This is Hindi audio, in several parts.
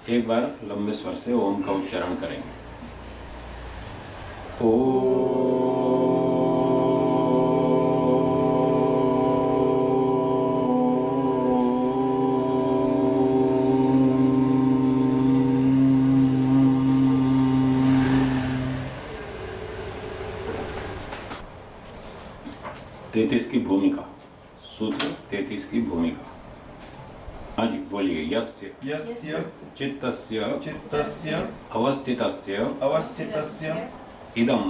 एक बार लंबे स्वर से ओम का उच्चारण करेंगे। ओ तैतीस की भूमिका, सूत्र 33 की भूमिका। हाँ जी बोलिए। यस्य यस्य चित्तस्य चित्तस्य अवस्थितस्य अवस्थितस्य इदं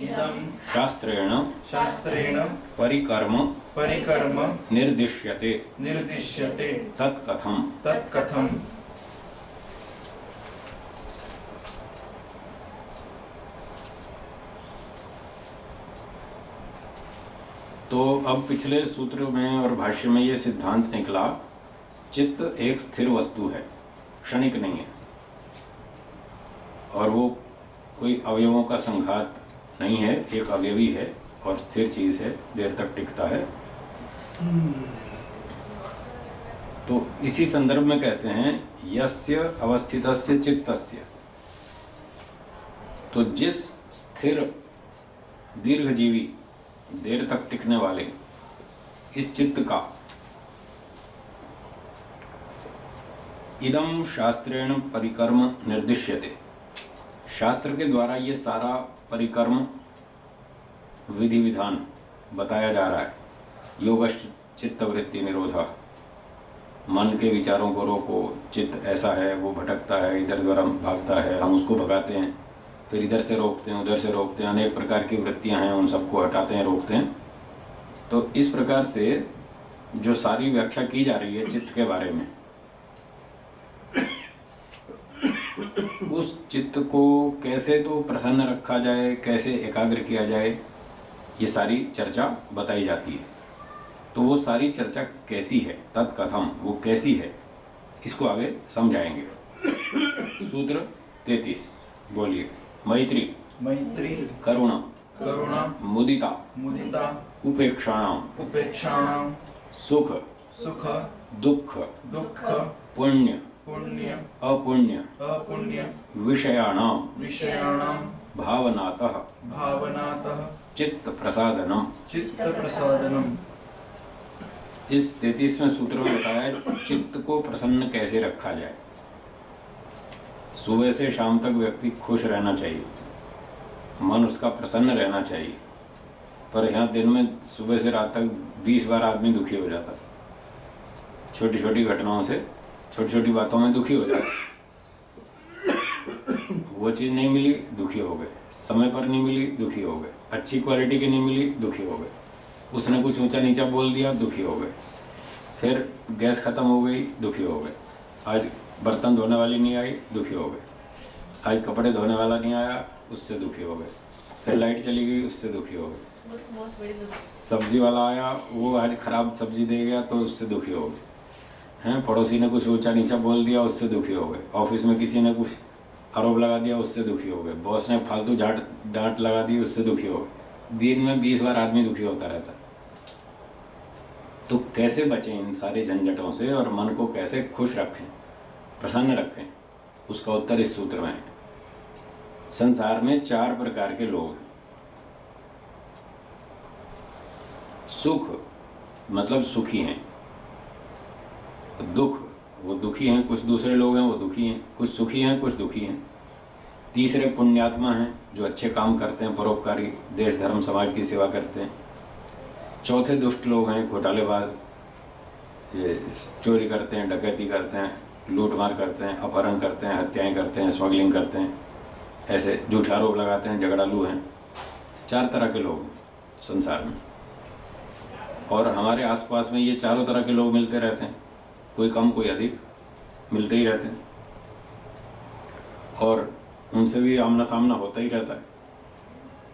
इदं शास्त्रेण शास्त्रेण परिकर्म परिकर्म निर्दिश्यते निर्दिश्यते तत्कथम्। तत्कथम्। तो अब पिछले सूत्र में और भाष्य में ये सिद्धांत निकला, चित्त एक स्थिर वस्तु है, क्षणिक नहीं है, और वो कोई अवयवों का संघात नहीं है, एक अवयवी है और स्थिर चीज है, देर तक टिकता है। तो इसी संदर्भ में कहते हैं यस्य अवस्थितस्य चित्तस्य। तो जिस स्थिर दीर्घजीवी देर तक टिकने वाले इस चित्त का इदम शास्त्रेण परिकर्म निर्दिश्यते, शास्त्र के द्वारा ये सारा परिकर्म विधि विधान बताया जा रहा है। योगश्च चित्तवृत्ति निरोधा, मन के विचारों को रोको, चित्त ऐसा है, वो भटकता है, इधर उधर भागता है, हम उसको भगाते हैं, फिर इधर से रोकते हैं, उधर से रोकते हैं, अनेक प्रकार की वृत्तियां हैं, उन सबको हटाते हैं, रोकते हैं। तो इस प्रकार से जो सारी व्याख्या की जा रही है चित्त के बारे में, उस चित्त को कैसे तो प्रसन्न रखा जाए, कैसे एकाग्र किया जाए, ये सारी चर्चा बताई जाती है। तो वो सारी चर्चा कैसी है, तत्कथम, वो कैसी है, इसको आगे समझाएंगे। सूत्र 33 बोलिए। मैत्री मैत्री करुणा करुणा मुदिता मुदिता उपेक्षाणाम उपेक्षाणां सुख सुख दुख दुःख पुण्य पुण्य अपुण्य अपुण्य विषयाणाम विषयाणां भावनातः भावनातः चित्त प्रसादनम। चित्तप्रसादनम्। इस 33वें सूत्र में बताया है चित्त को प्रसन्न कैसे रखा जाए। सुबह से शाम तक व्यक्ति खुश रहना चाहिए, मन उसका प्रसन्न रहना चाहिए, पर यहाँ दिन में सुबह से रात तक 20 बार आदमी दुखी हो जाता, छोटी छोटी घटनाओं से, छोटी छोटी बातों में दुखी हो जाता। वो चीज़ नहीं मिली, दुखी हो गए, समय पर नहीं मिली, दुखी हो गए, अच्छी क्वालिटी की नहीं मिली, दुखी हो गए, उसने कुछ ऊंचा नीचा बोल दिया, दुखी हो गए, फिर गैस खत्म हो गई, दुखी हो गए, आज बर्तन धोने वाली नहीं आई, दुखी हो गए, आज कपड़े धोने वाला नहीं आया, उससे दुखी हो गए, फिर लाइट चली गई, उससे दुखी हो गए, सब्जी वाला आया, वो आज खराब सब्जी दे गया तो उससे दुखी हो गए हैं, पड़ोसी ने कुछ ऊंचा नीचा बोल दिया, उससे दुखी हो गए, ऑफिस में किसी ने कुछ आरोप लगा दिया, उससे दुखी हो गए, बॉस ने फालतू डांट लगा दी, उससे दुखी हो गए। दिन में 20 बार आदमी दुखी होता रहता। तो कैसे बचें इन सारे झंझटों से और मन को कैसे खुश रखें, प्रसन्न रखें, उसका उत्तर इस सूत्र में है। संसार में 4 प्रकार के लोग हैं। सुख मतलब सुखी हैं, दुख वो दुखी हैं, कुछ दूसरे लोग हैं वो दुखी हैं, कुछ सुखी हैं कुछ दुखी हैं। तीसरे पुण्यात्मा हैं जो अच्छे काम करते हैं, परोपकारी, देश धर्म समाज की सेवा करते हैं। चौथे दुष्ट लोग हैं, घोटालेबाज, ये चोरी करते हैं, डकैती करते हैं, लूटमार करते हैं, अपहरण करते हैं, हत्याएं करते हैं, स्मगलिंग करते हैं, ऐसे झूठे आरोप लगाते हैं, झगड़ालू हैं। 4 तरह के लोग संसार में, और हमारे आसपास में ये चारों तरह के लोग मिलते रहते हैं, कोई कम कोई अधिक, मिलते ही रहते हैं, और उनसे भी आमना सामना होता ही रहता है।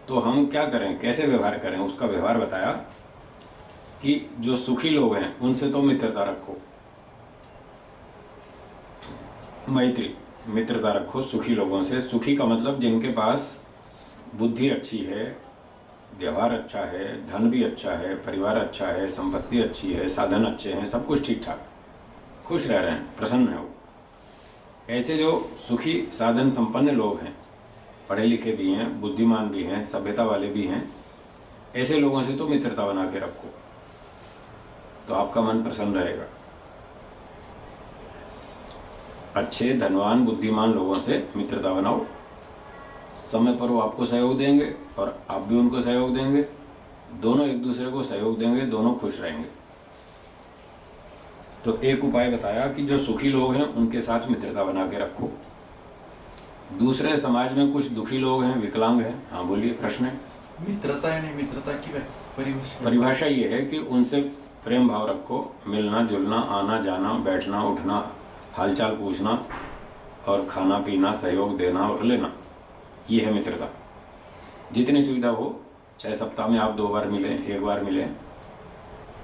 तो हम क्या करें, कैसे व्यवहार करें, उसका व्यवहार बताया कि जो सुखी लोग हैं उनसे तो मित्रता रखो, मैत्री, मित्रता रखो सुखी लोगों से। सुखी का मतलब जिनके पास बुद्धि अच्छी है, व्यवहार अच्छा है, धन भी अच्छा है, परिवार अच्छा है, संपत्ति अच्छी है, साधन अच्छे हैं, सब कुछ ठीक ठाक, खुश रह रहे हैं, प्रसन्न है वो। ऐसे जो सुखी साधन संपन्न लोग हैं, पढ़े लिखे भी हैं, बुद्धिमान भी हैं, सभ्यता वाले भी हैं, ऐसे लोगों से तो मित्रता बना के रखो, तो आपका मन प्रसन्न रहेगा। अच्छे धनवान बुद्धिमान लोगों से मित्रता बनाओ, समय पर वो आपको सहयोग देंगे और आप भी उनको सहयोग देंगे, दोनों एक दूसरे को सहयोग देंगे, दोनों खुश रहेंगे। तो एक उपाय बताया कि जो सुखी लोग हैं उनके साथ मित्रता बना के रखो। दूसरे समाज में कुछ दुखी लोग हैं, विकलांग हैं। हाँ बोलिए, प्रश्न है। मित्रता यानी मित्रता की परिभाषा ये है कि उनसे प्रेम भाव रखो, मिलना जुलना, आना जाना, बैठना उठना, हालचाल पूछना और खाना पीना, सहयोग देना और लेना, ये है मित्रता। जितनी सुविधा हो, चाहे सप्ताह में आप 2 बार मिलें, 1 बार मिलें,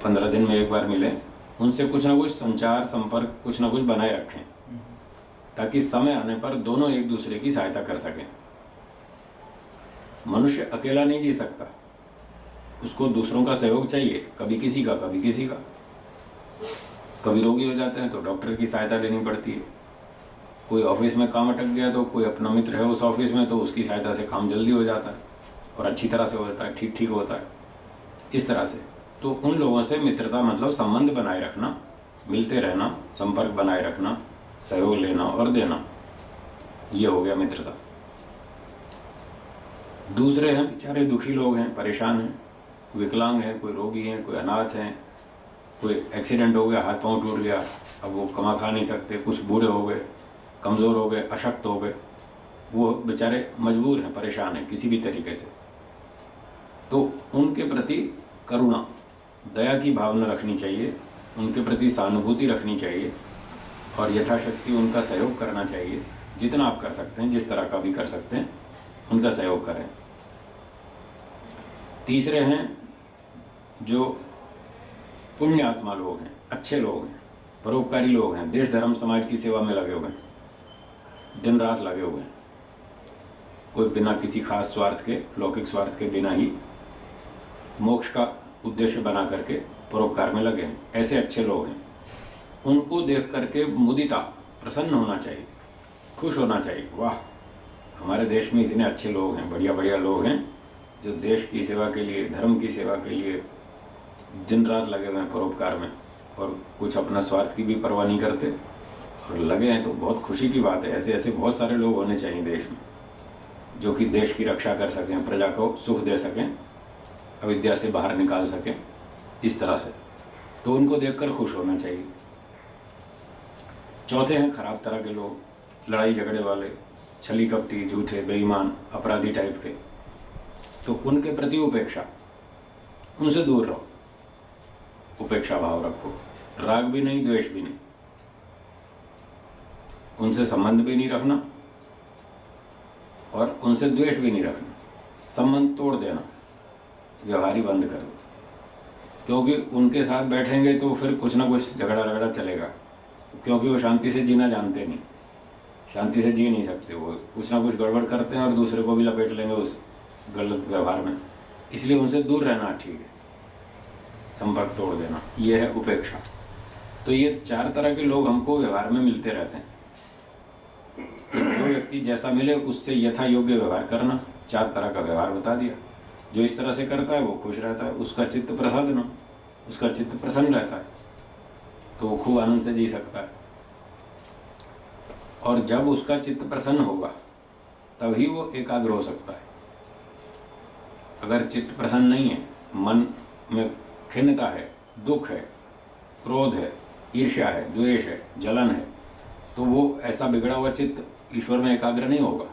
15 दिन में 1 बार मिलें, उनसे कुछ ना कुछ संचार संपर्क कुछ ना कुछ बनाए रखें, ताकि समय आने पर दोनों एक दूसरे की सहायता कर सकें। मनुष्य अकेला नहीं जी सकता, उसको दूसरों का सहयोग चाहिए, कभी किसी का कभी किसी का। कभी रोगी हो जाते हैं तो डॉक्टर की सहायता लेनी पड़ती है, कोई ऑफिस में काम अटक गया तो कोई अपना मित्र है उस ऑफिस में, तो उसकी सहायता से काम जल्दी हो जाता है और अच्छी तरह से होता है, ठीक ठीक होता है। इस तरह से तो उन लोगों से मित्रता मतलब संबंध बनाए रखना, मिलते रहना, संपर्क बनाए रखना, सहयोग लेना और देना, ये हो गया मित्रता। दूसरे हैं बेचारे दुखी लोग हैं, परेशान हैं, विकलांग हैं, कोई रोगी हैं, कोई अनाथ हैं, कोई एक्सीडेंट हो गया, हाथ पांव टूट गया, अब वो कमा खा नहीं सकते, कुछ बूढ़े हो गए, कमज़ोर हो गए, अशक्त हो गए, वो बेचारे मजबूर हैं, परेशान हैं किसी भी तरीके से। तो उनके प्रति करुणा, दया की भावना रखनी चाहिए, उनके प्रति सहानुभूति रखनी चाहिए और यथाशक्ति उनका सहयोग करना चाहिए। जितना आप कर सकते हैं, जिस तरह का भी कर सकते हैं, उनका सहयोग करें। तीसरे हैं जो पुण्य आत्मा लोग हैं, अच्छे लोग हैं, परोपकारी लोग हैं, देश धर्म समाज की सेवा में लगे हुए हैं, दिन रात लगे हुए हैं, कोई बिना किसी खास स्वार्थ के, लौकिक स्वार्थ के बिना ही मोक्ष का उद्देश्य बना करके परोपकार में लगे हैं। ऐसे अच्छे लोग हैं, उनको देख करके मुदिता, प्रसन्न होना चाहिए, खुश होना चाहिए। वाह, हमारे देश में इतने अच्छे लोग हैं, बढ़िया बढ़िया लोग हैं जो देश की सेवा के लिए, धर्म की सेवा के लिए दिन रात लगे हुए हैं परोपकार में, और कुछ अपना स्वार्थ की भी परवाह नहीं करते और लगे हैं। तो बहुत खुशी की बात है। ऐसे ऐसे बहुत सारे लोग होने चाहिए देश में, जो कि देश की रक्षा कर सकें, प्रजा को सुख दे सकें, अविद्या से बाहर निकाल सकें, इस तरह से। तो उनको देखकर खुश होना चाहिए। चौथे हैं खराब तरह के लोग, लड़ाई झगड़े वाले, छली कपटी, झूठे, बेईमान, अपराधी टाइप के। तो उनके प्रति उपेक्षा, उनसे दूर रहो, उपेक्षा भाव रखो, राग भी नहीं, द्वेष भी नहीं, उनसे संबंध भी नहीं रखना और उनसे द्वेष भी नहीं रखना। संबंध तोड़ देना, व्यवहार ही बंद कर दो, क्योंकि उनके साथ बैठेंगे तो फिर कुछ ना कुछ झगड़ा रगड़ा चलेगा, क्योंकि वो शांति से जीना जानते नहीं, शांति से जी नहीं सकते, वो कुछ ना कुछ गड़बड़ करते हैं और दूसरे को भी लपेट लेंगे उस गलत व्यवहार में। इसलिए उनसे दूर रहना ठीक है, संपर्क तोड़ देना, ये है उपेक्षा। तो ये 4 तरह के लोग हमको व्यवहार में मिलते रहते हैं। जो व्यक्ति जैसा मिले उससे यथा योग्य व्यवहार करना, 4 तरह का व्यवहार बता दिया। जो इस तरह से करता है वो खुश रहता है, उसका चित्त प्रसादन, उसका चित्त प्रसन्न रहता है, तो वो खूब आनंद से जी सकता है। और जब उसका चित्त प्रसन्न होगा तभी वो एकाग्र हो सकता है। अगर चित्त प्रसन्न नहीं है, मन में खिन्नता है, दुख है, क्रोध है, ईर्ष्या है, द्वेष है, जलन है, तो वो ऐसा बिगड़ा हुआ चित्त ईश्वर में एकाग्र नहीं होगा।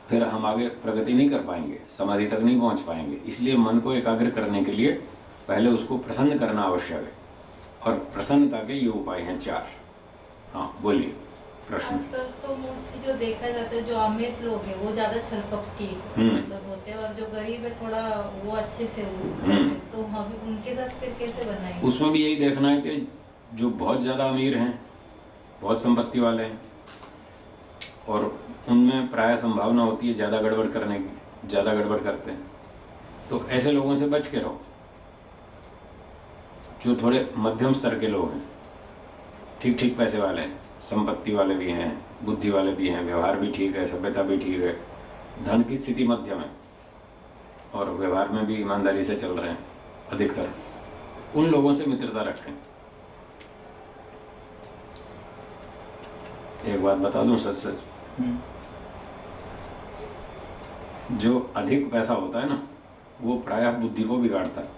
फिर हम आगे प्रगति नहीं कर पाएंगे, समाधि तक नहीं पहुंच पाएंगे। इसलिए मन को एकाग्र करने के लिए पहले उसको प्रसन्न करना आवश्यक है, और प्रसन्नता के ये उपाय हैं 4। हाँ बोलिए, प्रश्न। आजकल तो मोस्टली जो देखा जाता है, जो अमीर लोग हैं वो ज्यादा छलकपटी मतलब होते हैं, और जो गरीब है थोड़ा वो अच्छे से तो हम उनके साथ फिर कैसे बनाएंगे? उसमें भी यही देखना है कि जो बहुत ज़्यादा अमीर हैं, बहुत संपत्ति वाले हैं, और उनमें प्राय संभावना होती है ज़्यादा गड़बड़ करने की, ज़्यादा गड़बड़ करते हैं, तो ऐसे लोगों से बच के रहो। जो थोड़े मध्यम स्तर के लोग हैं, ठीक ठीक पैसे वाले हैं, संपत्ति वाले भी हैं, बुद्धि वाले भी हैं, व्यवहार भी ठीक है, सभ्यता भी ठीक है, धन की स्थिति मध्यम है और व्यवहार में भी ईमानदारी से चल रहे हैं अधिकतर, उन लोगों से मित्रता रखें। एक बात बता दूं सच सच, जो अधिक पैसा होता है ना वो प्रायः बुद्धि को बिगाड़ता है।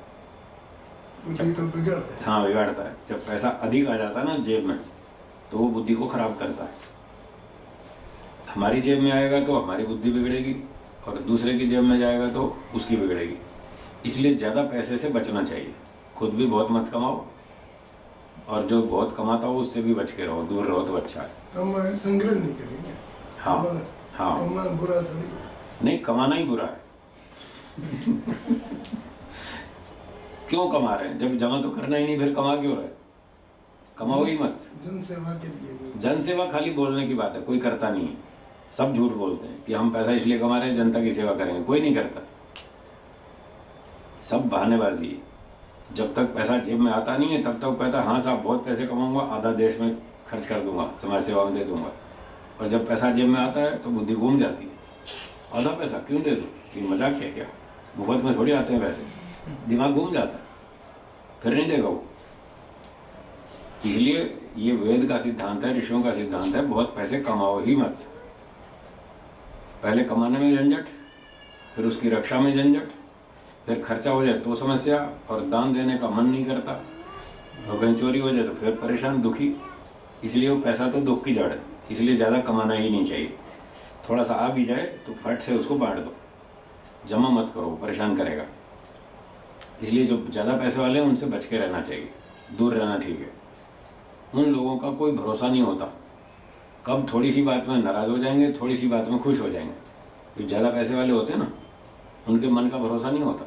हाँ, बिगाड़ता है। जब पैसा अधिक आ जाता है ना जेब में तो वो बुद्धि को खराब करता है। हमारी जेब में आएगा तो हमारी बुद्धि बिगड़ेगी और दूसरे की जेब में जाएगा तो उसकी बिगड़ेगी। इसलिए ज़्यादा पैसे से बचना चाहिए। खुद भी बहुत मत कमाओ और जो बहुत कमाता हो उससे भी बच के रहो, दूर रहो तो अच्छा है। संग्रह नहीं करेंगे। हाँ हाँ, कमाना बुरा थोड़ी है। नहीं, कमाना ही बुरा है। क्यों कमा रहे हैं? जब जमा तो करना ही नहीं, फिर कमा क्यों रहे? कमाओ ही मत। जन सेवा के लिए। जन सेवा खाली बोलने की बात है, कोई करता नहीं है। सब झूठ बोलते हैं कि हम पैसा इसलिए कमा रहे हैं जनता की सेवा करेंगे, कोई नहीं करता। सब बहानेबाजी है। जब तक पैसा जेब में आता नहीं है तब तक कहता हाँ साहब बहुत पैसे कमाऊंगा, आधा देश में खर्च कर दूंगा, समाज सेवा में दे दूंगा। और जब पैसा जेब में आता है तो बुद्धि घूम जाती है। आधा पैसा क्यों दे दूँ? ये मजाक है क्या? मुफ्त में थोड़ी आते हैं पैसे। दिमाग घूम जाता है, फिर नहीं देगा वो। इसलिए ये वेद का सिद्धांत है, ऋषियों का सिद्धांत है, बहुत पैसे कमाओ ही मत। पहले कमाने में झंझट, फिर उसकी रक्षा में झंझट, फिर खर्चा हो जाए तो समस्या, और दान देने का मन नहीं करता, और कहीं चोरी हो जाए तो फिर परेशान, दुखी। इसलिए वो पैसा तो दुख की जड़ है। इसलिए ज़्यादा कमाना ही नहीं चाहिए। थोड़ा सा आ भी जाए तो फट से उसको बांट दो, जमा मत करो, परेशान करेगा। इसलिए जो ज़्यादा पैसे वाले हैं उनसे बच के रहना चाहिए, दूर रहना ठीक है। उन लोगों का कोई भरोसा नहीं होता, कब थोड़ी सी बात में नाराज़ हो जाएंगे, थोड़ी सी बात में खुश हो जाएंगे। जो ज़्यादा पैसे वाले होते हैं ना, उनके मन का भरोसा नहीं होता,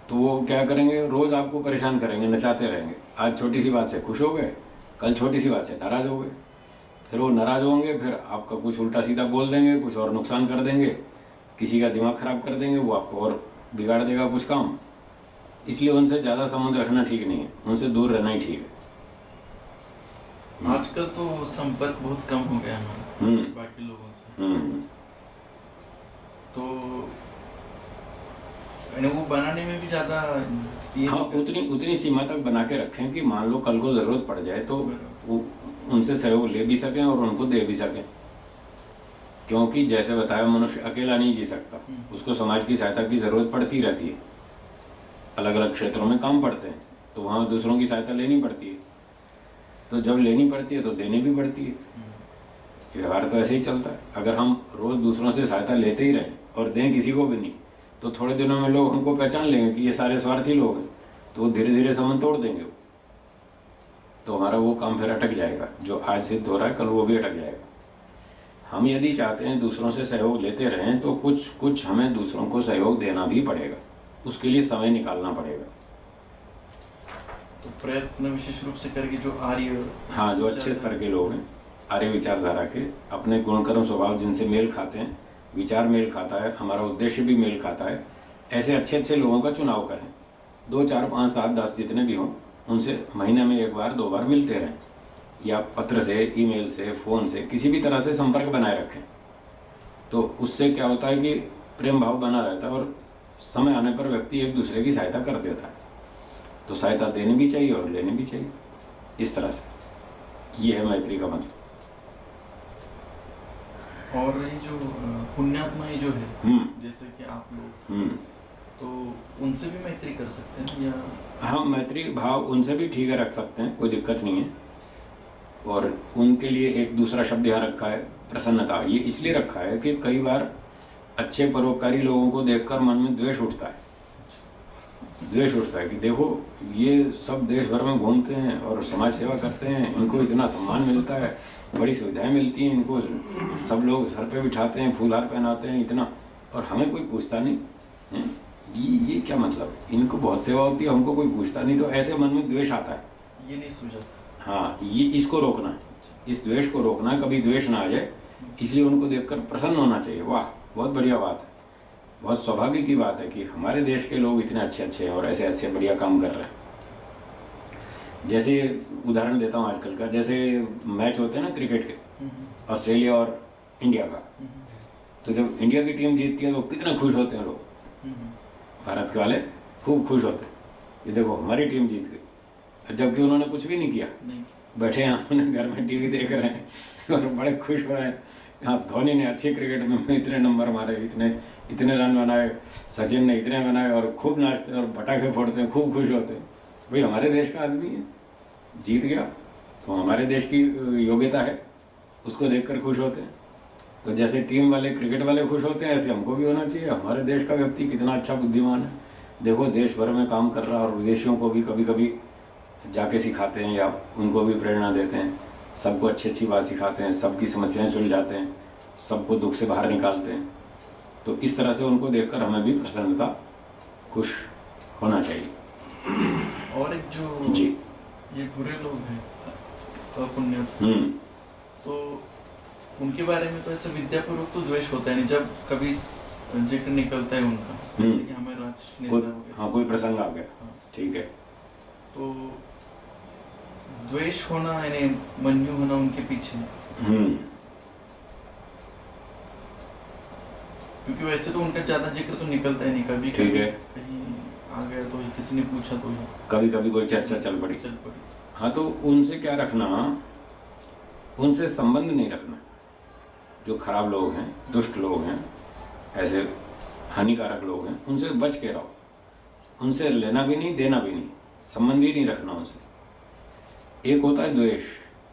तो वो क्या करेंगे, रोज़ आपको परेशान करेंगे, नचाते रहेंगे। आज छोटी सी बात से खुश हो गए, कल छोटी सी बात से नाराज़ हो गए, फिर वो नाराज़ होंगे, फिर आपका कुछ उल्टा सीधा बोल देंगे, कुछ और नुकसान कर देंगे, किसी का दिमाग ख़राब कर देंगे, वो आपको और बिगाड़ देगा कुछ काम। इसलिए उनसे ज़्यादा संबंध रखना ठीक नहीं है, उनसे दूर रहना ही ठीक है। आजकल तो संपर्क बहुत कम हो गया हमारा बाकी लोगों से। तो वो बनाने में भी ज़्यादा हाँ, उतनी सीमा तक बना के रखें कि मान लो कल को ज़रूरत पड़ जाए तो वो उनसे सहयोग ले भी सकें और उनको दे भी सकें। क्योंकि जैसे बताया, मनुष्य अकेला नहीं जी सकता, उसको समाज की सहायता की ज़रूरत पड़ती रहती है। अलग अलग क्षेत्रों में काम पड़ते हैं तो वहाँ दूसरों की सहायता लेनी पड़ती है। तो जब लेनी पड़ती है तो देनी भी पड़ती है। व्यवहार तो ऐसे ही चलता है। अगर हम रोज़ दूसरों से सहायता लेते ही रहें और दें किसी को भी नहीं, तो थोड़े दिनों में लोग उनको पहचान लेंगे कि ये सारे स्वार्थी लोग हैं, तो वो धीरे धीरे संबंध तोड़ देंगे। तो हमारा वो काम फिर अटक जाएगा। जो आज सिद्ध हो रहा है कल वो भी अटक जाएगा। हम यदि चाहते हैं दूसरों से सहयोग लेते रहें तो कुछ हमें दूसरों को सहयोग देना भी पड़ेगा, उसके लिए समय निकालना पड़ेगा। तो प्रयत्न विशेष रूप से करके जो आर्य, हाँ, जो अच्छे स्तर के लोग हैं, आर्य विचारधारा के, अपने गुणकर्म स्वभाव जिनसे मेल खाते हैं, विचार मेल खाता है, हमारा उद्देश्य भी मेल खाता है, ऐसे अच्छे अच्छे लोगों का चुनाव करें। 2, 4, 5, 7, 10 जितने भी हों, उनसे महीने में 1 बार 2 बार मिलते रहें, या पत्र से, ईमेल से, फ़ोन से, किसी भी तरह से संपर्क बनाए रखें। तो उससे क्या होता है कि प्रेम भाव बना रहता है और समय आने पर व्यक्ति एक दूसरे की सहायता कर देता है। तो सहायता देनी भी चाहिए और लेनी भी चाहिए। इस तरह से ये है मैत्री का मतलब। और ये जो पुण्यात्माएं जो है, जैसे कि आप लोग, तो उनसे भी मैत्री कर सकते हैं या? हाँ, मैत्री भाव उनसे भी ठीक है, रख सकते हैं, कोई दिक्कत नहीं है। और उनके लिए एक दूसरा शब्द यहाँ रखा है, प्रसन्नता। ये इसलिए रखा है कि कई बार अच्छे परोपकारी लोगों को देखकर मन में द्वेष उठता है। द्वेष उठता है कि देखो ये सब देश भर में घूमते हैं और समाज सेवा करते हैं, इनको इतना सम्मान मिलता है, बड़ी सुविधाएं मिलती हैं, इनको सब लोग सर पे बिठाते हैं, फूल हार पहनाते हैं इतना, और हमें कोई पूछता नहीं है। ये क्या मतलब? इनको बहुत सेवा होती है, हमको कोई पूछता नहीं। तो ऐसे मन में द्वेष आता है, ये नहीं सूझता। हाँ, ये इसको रोकना है, इस द्वेष को रोकना है, कभी द्वेष ना आ जाए। इसलिए उनको देखकर प्रसन्न होना चाहिए। वाह, बहुत बढ़िया बात है, बहुत सौभाग्य की बात है कि हमारे देश के लोग इतने अच्छे अच्छे हैं और ऐसे अच्छे बढ़िया काम कर रहे हैं। जैसे उदाहरण देता हूँ आजकल का, जैसे मैच होते हैं ना क्रिकेट के, ऑस्ट्रेलिया और इंडिया का, तो जब इंडिया की टीम जीतती है तो कितने खुश होते हैं लोग, भारत के वाले खूब खुश होते हैं, ये देखो हमारी टीम जीत गई, जबकि उन्होंने कुछ भी नहीं किया, बैठे हैं अपने घर में टीवी देख रहे हैं और बड़े खुश हो रहे हैं। हाँ, धोनी ने अच्छे क्रिकेट में इतने नंबर मारे, इतने रन बनाए, सचिन ने इतने बनाए, और खूब नाचते हैं और पटाखे फोड़ते हैं, खूब खुश होते हैं। भाई हमारे देश का आदमी है, जीत गया तो हमारे देश की योग्यता है, उसको देखकर खुश होते हैं। तो जैसे टीम वाले, क्रिकेट वाले खुश होते हैं, ऐसे हमको भी होना चाहिए। हमारे देश का व्यक्ति कितना अच्छा बुद्धिमान है, देखो देश भर में काम कर रहा है, और विदेशियों को भी कभी कभी जाके सिखाते हैं या उनको भी प्रेरणा देते हैं, सबको अच्छी अच्छी बात सिखाते हैं, सबकी समस्याएं सुलझाते हैं, सबको दुख से बाहर निकालते हैं। तो इस तरह से उनको देखकर हमें भी प्रसन्नता, खुश होना चाहिए। और एक जो जी, ये बुरे लोग हैं अपुण्य, तो उनके बारे में तो ऐसे विद्यापूर्वक तो द्वेष होता है नहीं, जब कभी जिक्र निकलता है उनका, जैसे कि हमें राजनेता हो गया, हाँ कोई प्रसंग आ गया, हाँ, ठीक है, तो द्वेष होना यानी मन्यु होना उनके पीछे, क्योंकि वैसे तो उनका ज्यादा जिक्र तो निकलता है नहीं, कभी कभी कहीं आ गया तो किसी ने पूछा तो कभी कभी कोई चर्चा चल पड़ी। हाँ, तो उनसे क्या रखना, उनसे संबंध नहीं रखना। जो खराब लोग हैं, दुष्ट लोग हैं, ऐसे हानिकारक लोग हैं, उनसे बच के रहो, उनसे लेना भी नहीं, देना भी नहीं, संबंध ही नहीं रखना उनसे। एक होता है द्वेष,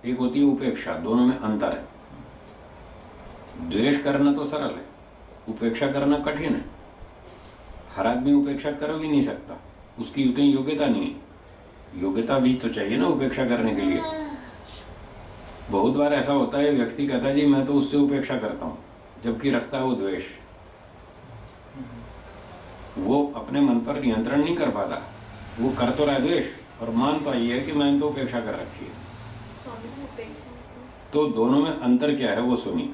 एक होती है उपेक्षा, दोनों में अंतर है। द्वेष करना तो सरल है, उपेक्षा करना कठिन है। हर आदमी उपेक्षा कर भी नहीं सकता, उसकी उतनी योग्यता नहीं है। योग्यता भी तो चाहिए ना उपेक्षा करने के लिए। बहुत बार ऐसा होता है, व्यक्ति कहता है जी मैं तो उससे उपेक्षा करता हूँ, जबकि रखता है वो द्वेष। वो अपने मन पर नियंत्रण नहीं कर पाता, वो कर तो रहा है द्वेष और मानता ये है कि मैंने तो उपेक्षा कर रखी है। तो दोनों में अंतर क्या है वो सुनिए।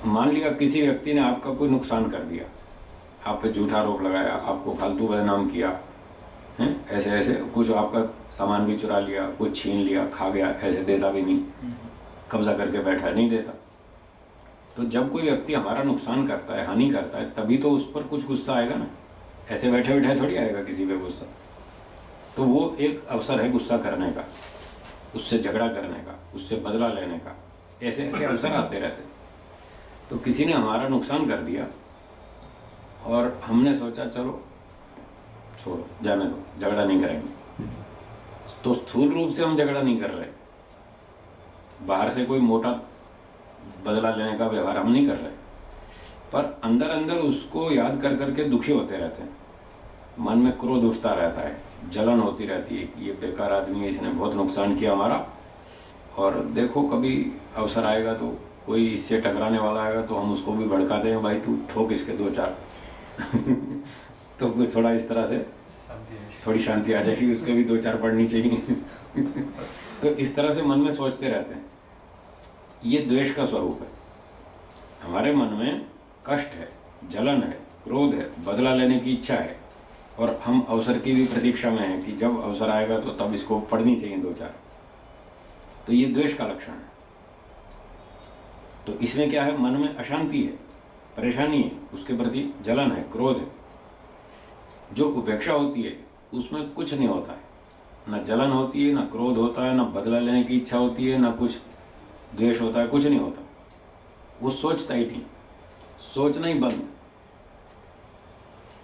मान लिया किसी व्यक्ति ने आपका कोई नुकसान कर दिया, आप पे झूठा आरोप लगाया, आपको फालतू बदनाम किया है, ऐसे ऐसे कुछ आपका सामान भी चुरा लिया, कुछ छीन लिया, खा गया, ऐसे देता भी नहीं, कब्जा करके बैठा नहीं देता। तो जब कोई व्यक्ति हमारा नुकसान करता है, हानि करता है, तभी तो उस पर कुछ गुस्सा आएगा ना, ऐसे बैठे बैठे थोड़ी आएगा किसी पे गुस्सा। तो वो एक अवसर है गुस्सा करने का, उससे झगड़ा करने का, उससे बदला लेने का, ऐसे ऐसे अवसर आते रहते। तो किसी ने हमारा नुकसान कर दिया और हमने सोचा चलो छोड़ो, जाने दो, झगड़ा नहीं करेंगे। तो स्थूल रूप से हम झगड़ा नहीं कर रहे, बाहर से कोई मोटा बदला लेने का व्यवहार हम नहीं कर रहे, पर अंदर अंदर उसको याद कर करके दुखी होते रहते हैं। मन में क्रोध उठता रहता है, जलन होती रहती है कि ये बेकार आदमी है, इसने बहुत नुकसान किया हमारा, और देखो कभी अवसर आएगा तो कोई इससे टकराने वाला आएगा तो हम उसको भी भड़का दें, भाई तू ठोक इसके दो चार तो कुछ थोड़ा इस तरह से थोड़ी शांति आ जाएगी, उसके भी दो चार पढ़नी चाहिए तो इस तरह से मन में सोचते रहते हैं। ये द्वेष का स्वरूप है। हमारे मन में कष्ट है, जलन है, क्रोध है, बदला लेने की इच्छा है, और हम अवसर की भी प्रतीक्षा में हैं कि जब अवसर आएगा तो तब इसको पढ़नी चाहिए दो चार। तो ये द्वेष का लक्षण है। तो इसमें क्या है, मन में अशांति है, परेशानी है, उसके प्रति जलन है, क्रोध है। जो उपेक्षा होती है उसमें कुछ नहीं होता है, ना जलन होती है, ना क्रोध होता है, ना बदला लेने की इच्छा होती है, ना कुछ द्वेष होता है, कुछ नहीं होता। वो सोचता ही नहीं, सोचना ही बंद,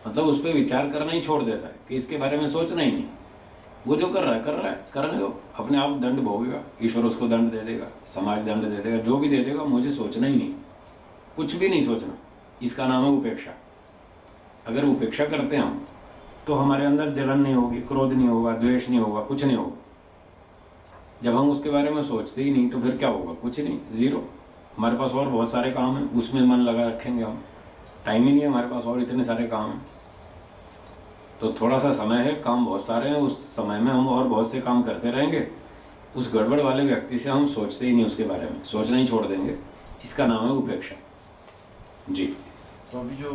मतलब उस पर विचार करना ही छोड़ देता है कि इसके बारे में सोचना ही नहीं। वो जो कर रहा है करने दो, अपने आप दंड भोगेगा, ईश्वर उसको दंड दे देगा, समाज दंड दे देगा, जो भी दे देगा, मुझे सोचना ही नहीं, कुछ भी नहीं सोचना। इसका नाम है उपेक्षा। अगर उपेक्षा करते हैं हम तो हमारे अंदर जलन नहीं होगी, क्रोध नहीं होगा, द्वेष नहीं होगा, कुछ नहीं होगा। जब हम उसके बारे में सोचते ही नहीं तो फिर क्या होगा, कुछ नहीं, जीरो। हमारे पास और बहुत सारे काम हैं, उसमें मन लगा रखेंगे हम, टाइम ही नहीं है हमारे पास, और इतने सारे काम हैं। तो थोड़ा सा समय है, काम बहुत सारे हैं, उस समय में हम और बहुत से काम करते रहेंगे। उस गड़बड़ वाले व्यक्ति से हम सोचते ही नहीं, उसके बारे में सोचना ही छोड़ देंगे। इसका नाम है उपेक्षा। जी। तो अभी जो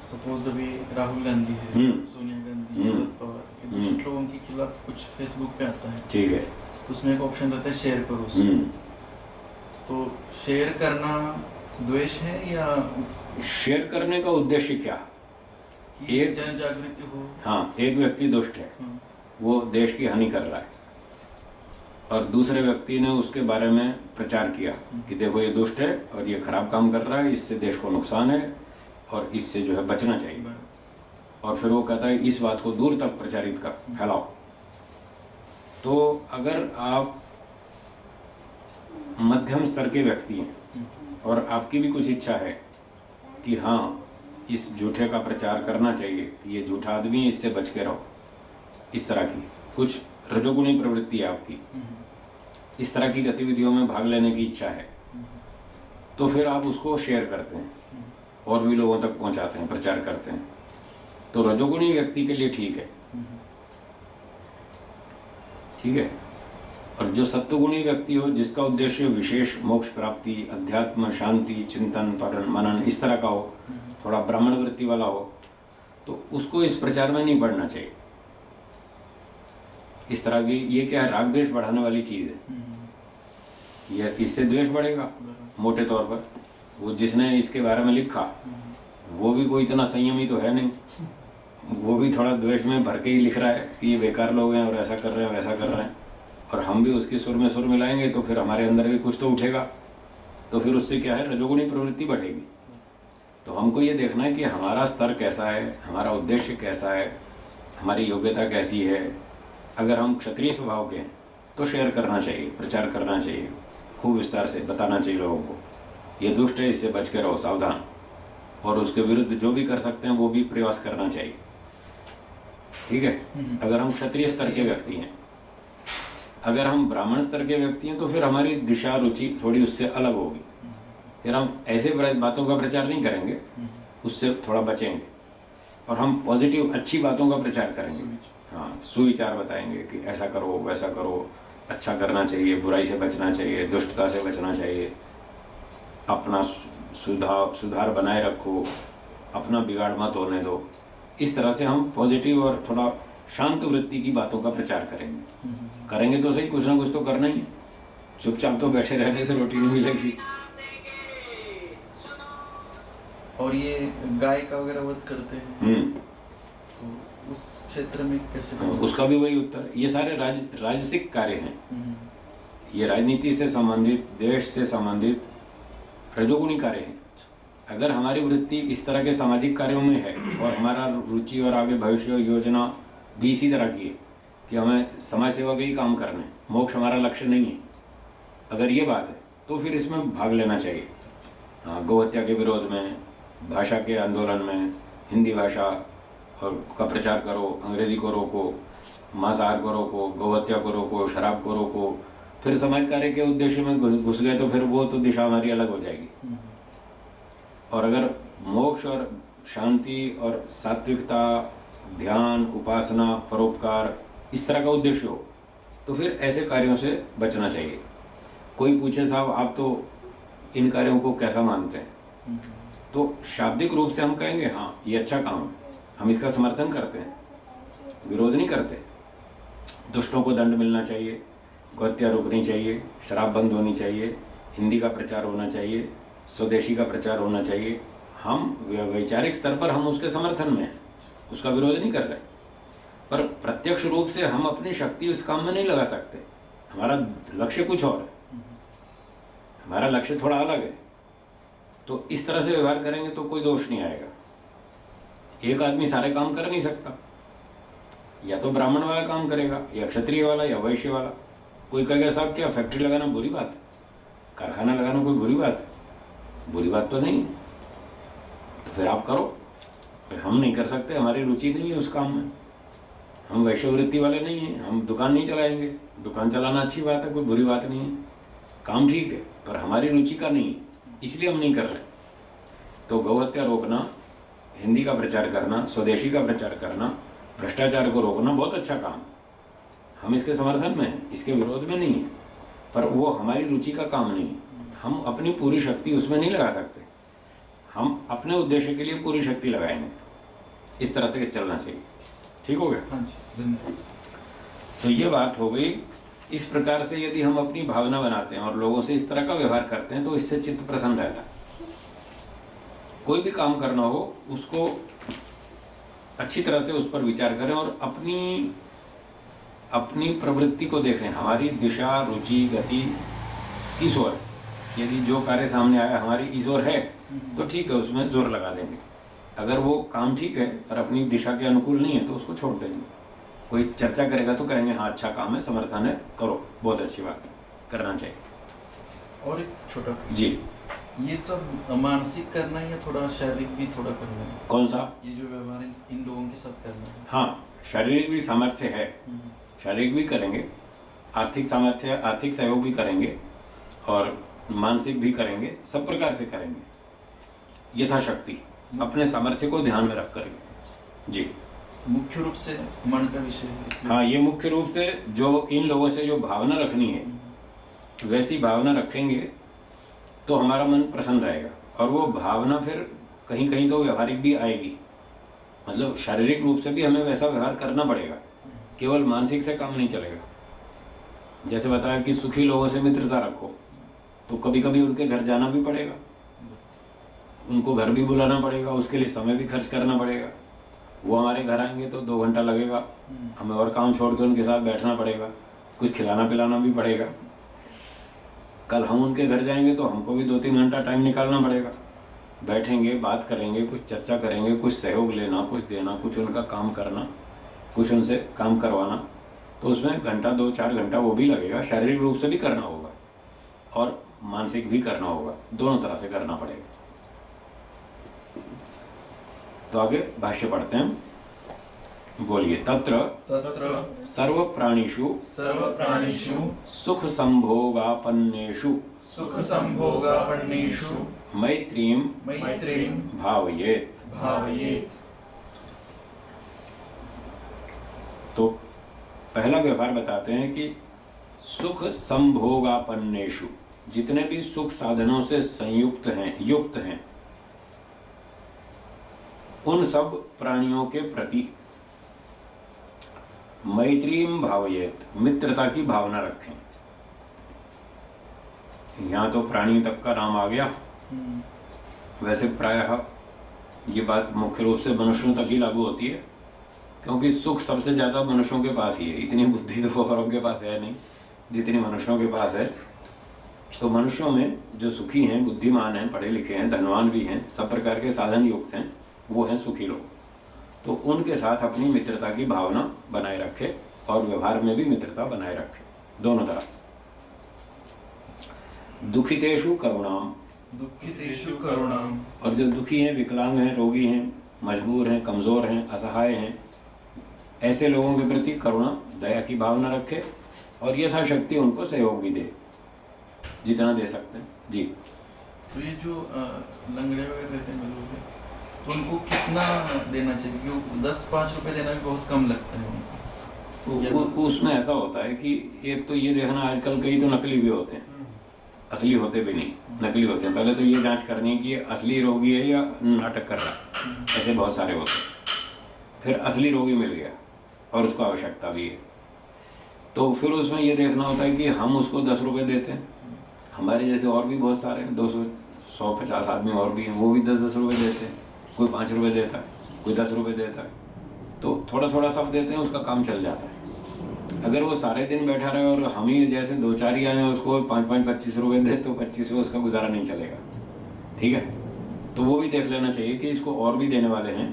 सपोज अभी राहुल गांधी है, सोनिया गांधी, शरद पवार, ये दुष्ट लोगों के खिलाफ कुछ फेसबुक पे आता है, ठीक है, तो उसमें एक ऑप्शन रहता है शेयर करो उसको। तो शेयर करना द्वेष है या शेयर करने का उद्देश्य क्या? एक जन जागृति हो? हाँ, एक व्यक्ति दुष्ट है, हाँ, वो देश की हानि कर रहा है, और दूसरे व्यक्ति ने उसके बारे में प्रचार किया कि देखो ये दुष्ट है और ये खराब काम कर रहा है, इससे देश को नुकसान है और इससे जो है बचना चाहिए। और फिर वो कहता है इस बात को दूर तक प्रचारित कर, फैलाओ। तो अगर आप मध्यम स्तर के व्यक्ति हैं और आपकी भी कुछ इच्छा है कि हाँ इस झूठे का प्रचार करना चाहिए कि ये झूठा आदमी है, इससे बच के रहो, इस तरह की कुछ रजोगुणी प्रवृत्ति है आपकी, इस तरह की गतिविधियों में भाग लेने की इच्छा है, तो फिर आप उसको शेयर करते हैं और भी लोगों तक पहुंचाते हैं, प्रचार करते हैं। तो रजोगुणी व्यक्ति के लिए ठीक है, ठीक है। और जो सत्वगुणी व्यक्ति हो, जिसका उद्देश्य विशेष मोक्ष प्राप्ति, अध्यात्म, शांति, चिंतन, पठन, मनन इस तरह का हो, थोड़ा ब्राह्मण वृत्ति वाला हो, तो उसको इस प्रचार में नहीं पढ़ना चाहिए। इस तरह की ये क्या है, राग द्वेष बढ़ाने वाली चीज है। ये इससे द्वेष बढ़ेगा मोटे तौर पर। वो जिसने इसके बारे में लिखा वो भी कोई इतना संयमी तो है नहीं, वो भी थोड़ा द्वेष में भर के ही लिख रहा है कि ये बेकार लोग हैं और ऐसा कर रहे हैं वैसा कर रहे हैं, और हम भी उसकी सुर में सुर मिलाएंगे तो फिर हमारे अंदर भी कुछ तो उठेगा, तो फिर उससे क्या है, रजोगुणी प्रवृत्ति बढ़ेगी। तो हमको ये देखना है कि हमारा स्तर कैसा है, हमारा उद्देश्य कैसा है, हमारी योग्यता कैसी है। अगर हम क्षत्रिय स्वभाव के हैं तो शेयर करना चाहिए, प्रचार करना चाहिए, खूब विस्तार से बताना चाहिए लोगों को, ये दुष्ट है, इससे बच के रहो, सावधान। और उसके विरुद्ध जो भी कर सकते हैं वो भी प्रयास करना चाहिए, ठीक है। अगर हम क्षत्रिय स्तर के व्यक्ति हैं, अगर हम ब्राह्मण स्तर के व्यक्ति हैं तो फिर हमारी दिशा रुचि थोड़ी उससे अलग होगी, फिर हम ऐसे बातों का प्रचार नहीं करेंगे, उससे थोड़ा बचेंगे और हम पॉजिटिव अच्छी बातों का प्रचार करेंगे। हाँ, सुविचार बताएंगे कि ऐसा करो वैसा करो, अच्छा करना चाहिए, बुराई से बचना चाहिए, दुष्टता से बचना चाहिए, अपना सुधार बनाए रखो, अपना बिगाड़ मत होने दो। इस तरह से हम पॉजिटिव और थोड़ा शांत वृत्ति की बातों का प्रचार करेंगे तो सही, कुछ ना कुछ तो करना ही है। चुपचाप तो बैठे रहने से रोटी नहीं मिलेगी। और ये गाय का वगैरह वध करते हैं, तो उस क्षेत्र में कैसे करते? उसका भी वही उत्तर है। ये सारे राजसिक कार्य हैं, ये राजनीति से संबंधित, देश से संबंधित रजोगुणी कार्य हैं। अगर हमारी वृत्ति इस तरह के सामाजिक कार्यों में है और हमारा रुचि और आगे भविष्य योजना भी इसी तरह की है कि हमें समाज सेवा के ही काम करना है, मोक्ष हमारा लक्ष्य नहीं है, अगर ये बात है तो फिर इसमें भाग लेना चाहिए। हाँ, गौहत्या के विरोध में, भाषा के आंदोलन में, हिंदी भाषा और का प्रचार करो, अंग्रेजी को रोको, मांसाहार को रोको, गौहत्या को रोको, शराब को रोको, फिर समाज कार्य के उद्देश्य में घुस गए तो फिर वो तो दिशा हमारी अलग हो जाएगी। और अगर मोक्ष और शांति और सात्विकता, ध्यान, उपासना, परोपकार इस तरह का उद्देश्य हो तो फिर ऐसे कार्यों से बचना चाहिए। कोई पूछे साहब आप तो इन कार्यों को कैसा मानते हैं, तो शाब्दिक रूप से हम कहेंगे हाँ ये अच्छा काम है, हम इसका समर्थन करते हैं, विरोध नहीं करते। दुष्टों को दंड मिलना चाहिए, गौहत्या रोकनी चाहिए, शराब बंद होनी चाहिए, हिंदी का प्रचार होना चाहिए, स्वदेशी का प्रचार होना चाहिए। हम वैचारिक स्तर पर हम उसके समर्थन में हैं, उसका विरोध नहीं कर रहे, पर प्रत्यक्ष रूप से हम अपनी शक्ति उस काम में नहीं लगा सकते। हमारा लक्ष्य कुछ और है, हमारा लक्ष्य थोड़ा अलग है। तो इस तरह से व्यवहार करेंगे तो कोई दोष नहीं आएगा। एक आदमी सारे काम कर नहीं सकता, या तो ब्राह्मण वाला काम करेगा, या क्षत्रिय वाला, या वैश्य वाला। कोई कहेगा साहब क्या फैक्ट्री लगाना बुरी बात है, कारखाना लगाना कोई बुरी बात है? बुरी बात तो नहीं, तो फिर आप करो। फिर हम नहीं कर सकते, हमारी रुचि नहीं है उस काम में, हम वैश्य वृत्ति वाले नहीं हैं, हम दुकान नहीं चलाएंगे। दुकान चलाना अच्छी बात है, कोई बुरी बात नहीं है, काम ठीक है, पर हमारी रुचि का नहीं है, इसलिए हम नहीं कर रहे। तो गौहत्या रोकना, हिंदी का प्रचार करना, स्वदेशी का प्रचार करना, भ्रष्टाचार को रोकना बहुत अच्छा काम, हम इसके समर्थन में हैं, इसके विरोध में नहीं है, पर वो हमारी रुचि का काम नहीं है। हम अपनी पूरी शक्ति उसमें नहीं लगा सकते। हम अपने उद्देश्य के लिए पूरी शक्ति लगाएंगे। इस तरह से चलना चाहिए। ठीक हो गया? हाँ जी, धन्यवाद। तो ये बात हो गई। इस प्रकार से यदि हम अपनी भावना बनाते हैं और लोगों से इस तरह का व्यवहार करते हैं तो इससे चित्त प्रसन्न रहता है। कोई भी काम करना हो उसको अच्छी तरह से उस पर विचार करें और अपनी प्रवृत्ति को देखें, हमारी दिशा, रुचि, गति किस ओर। यदि जो कार्य सामने आया हमारी इस ओर है तो ठीक है, उसमें जोर लगा देंगे। अगर वो काम ठीक है और अपनी दिशा के अनुकूल नहीं है तो उसको छोड़ देंगे। कोई चर्चा करेगा तो कहेंगे हाँ अच्छा काम है, समर्थन है, करो, बहुत अच्छी बात है, करना चाहिए। और एक छोटा जी, ये सब मानसिक करना है या थोड़ा शारीरिक भी थोड़ा करना है? कौन सा? ये जो व्यवहार इन लोगों के साथ करना है। हाँ, शारीरिक भी सामर्थ्य है, शारीरिक भी करेंगे, आर्थिक सामर्थ्य, आर्थिक सहयोग भी करेंगे और मानसिक भी करेंगे, सब प्रकार से करेंगे यथाशक्ति, अपने सामर्थ्य को ध्यान में रख करेंगे। जी, मुख्य रूप से मन का विषय है इसलिए। हाँ, ये मुख्य रूप से जो इन लोगों से जो भावना रखनी है वैसी भावना रखेंगे तो हमारा मन प्रसन्न रहेगा। और वो भावना फिर कहीं कहीं तो व्यवहारिक भी आएगी, मतलब शारीरिक रूप से भी हमें वैसा व्यवहार करना पड़ेगा, केवल मानसिक से काम नहीं चलेगा। जैसे बताया कि सुखी लोगों से मित्रता रखो, तो कभी कभी उनके घर जाना भी पड़ेगा, उनको घर भी बुलाना पड़ेगा, उसके लिए समय भी खर्च करना पड़ेगा। वो हमारे घर आएंगे तो 2 घंटा लगेगा, हमें और काम छोड़ के उनके साथ बैठना पड़ेगा, कुछ खिलाना पिलाना भी पड़ेगा। कल हम उनके घर जाएंगे तो हमको भी 2-3 घंटा टाइम निकालना पड़ेगा, बैठेंगे, बात करेंगे, कुछ चर्चा करेंगे, कुछ सहयोग लेना, कुछ देना, कुछ उनका काम करना, कुछ उनसे काम करवाना, तो उसमें घंटा 2-4 घंटा वो भी लगेगा। शारीरिक रूप से भी करना होगा और मानसिक भी करना होगा, दोनों तरह से करना पड़ेगा। तो आगे भाष्य पढ़ते हैं, बोलिए। तत्र सर्व प्राणिषु सुख संभोगापन्नेषु मैत्रीं भावयेत्। तो पहला व्यवहार बताते हैं कि सुख संभोगापन्नेषु, जितने भी सुख साधनों से संयुक्त हैं, युक्त हैं, उन सब प्राणियों के प्रति मैत्रीं भावयेत्, मित्रता की भावना रखें। यहाँ तो प्राणी तक का नाम आ गया। वैसे प्रायः ये बात मुख्य रूप से मनुष्यों तक ही लागू होती है, क्योंकि सुख सबसे ज़्यादा मनुष्यों के पास ही है। इतनी बुद्धि तो औरों के पास है नहीं जितनी मनुष्यों के पास है। तो मनुष्यों में जो सुखी हैं, बुद्धिमान हैं, पढ़े लिखे हैं, धनवान भी हैं, सब प्रकार के साधन युक्त हैं, वो हैं सुखी लोग। तो उनके साथ अपनी मित्रता की भावना बनाए रखे और व्यवहार में भी मित्रता बनाए रखे, दोनों तरह से। दुखितेषु करुणाम, और जो दुखी हैं, विकलांग हैं, रोगी हैं, मजबूर हैं, कमजोर हैं, असहाय हैं, ऐसे लोगों के प्रति करुणा, दया की भावना रखे और यथाशक्ति उनको सहयोग भी दे, जितना दे सकते हैं। जी, तो ये जो लंगड़े वगैरह रहते हैं लोग, तो उनको कितना देना चाहिए? क्योंकि 10-5 रुपए देना भी बहुत कम लगता है उनको। उसमें ऐसा होता है कि एक तो ये देखना, आजकल कई तो नकली भी होते हैं, असली होते भी नहीं, नकली होते हैं। पहले तो ये जांच करनी है कि ये असली रोगी है या नाटक कर रहा है, ऐसे बहुत सारे होते हैं। फिर असली रोगी मिल गया और उसको आवश्यकता भी है, तो फिर उसमें ये देखना होता है कि हम उसको 10 रुपये देते हैं, हमारे जैसे और भी बहुत सारे हैं, 200, 150 आदमी और भी हैं, वो भी 10-10 रुपये देते हैं। कोई 5 रुपये देता है, कोई 10 रुपये देता है, तो थोड़ा थोड़ा सब देते हैं, उसका काम चल जाता है। अगर वो सारे दिन बैठा रहे और हम ही जैसे 2-4 ही आए हैं, उसको 5-5, 25 रुपये दे, तो 25 में उसका गुजारा नहीं चलेगा। ठीक है, तो वो भी देख लेना चाहिए कि इसको और भी देने वाले हैं,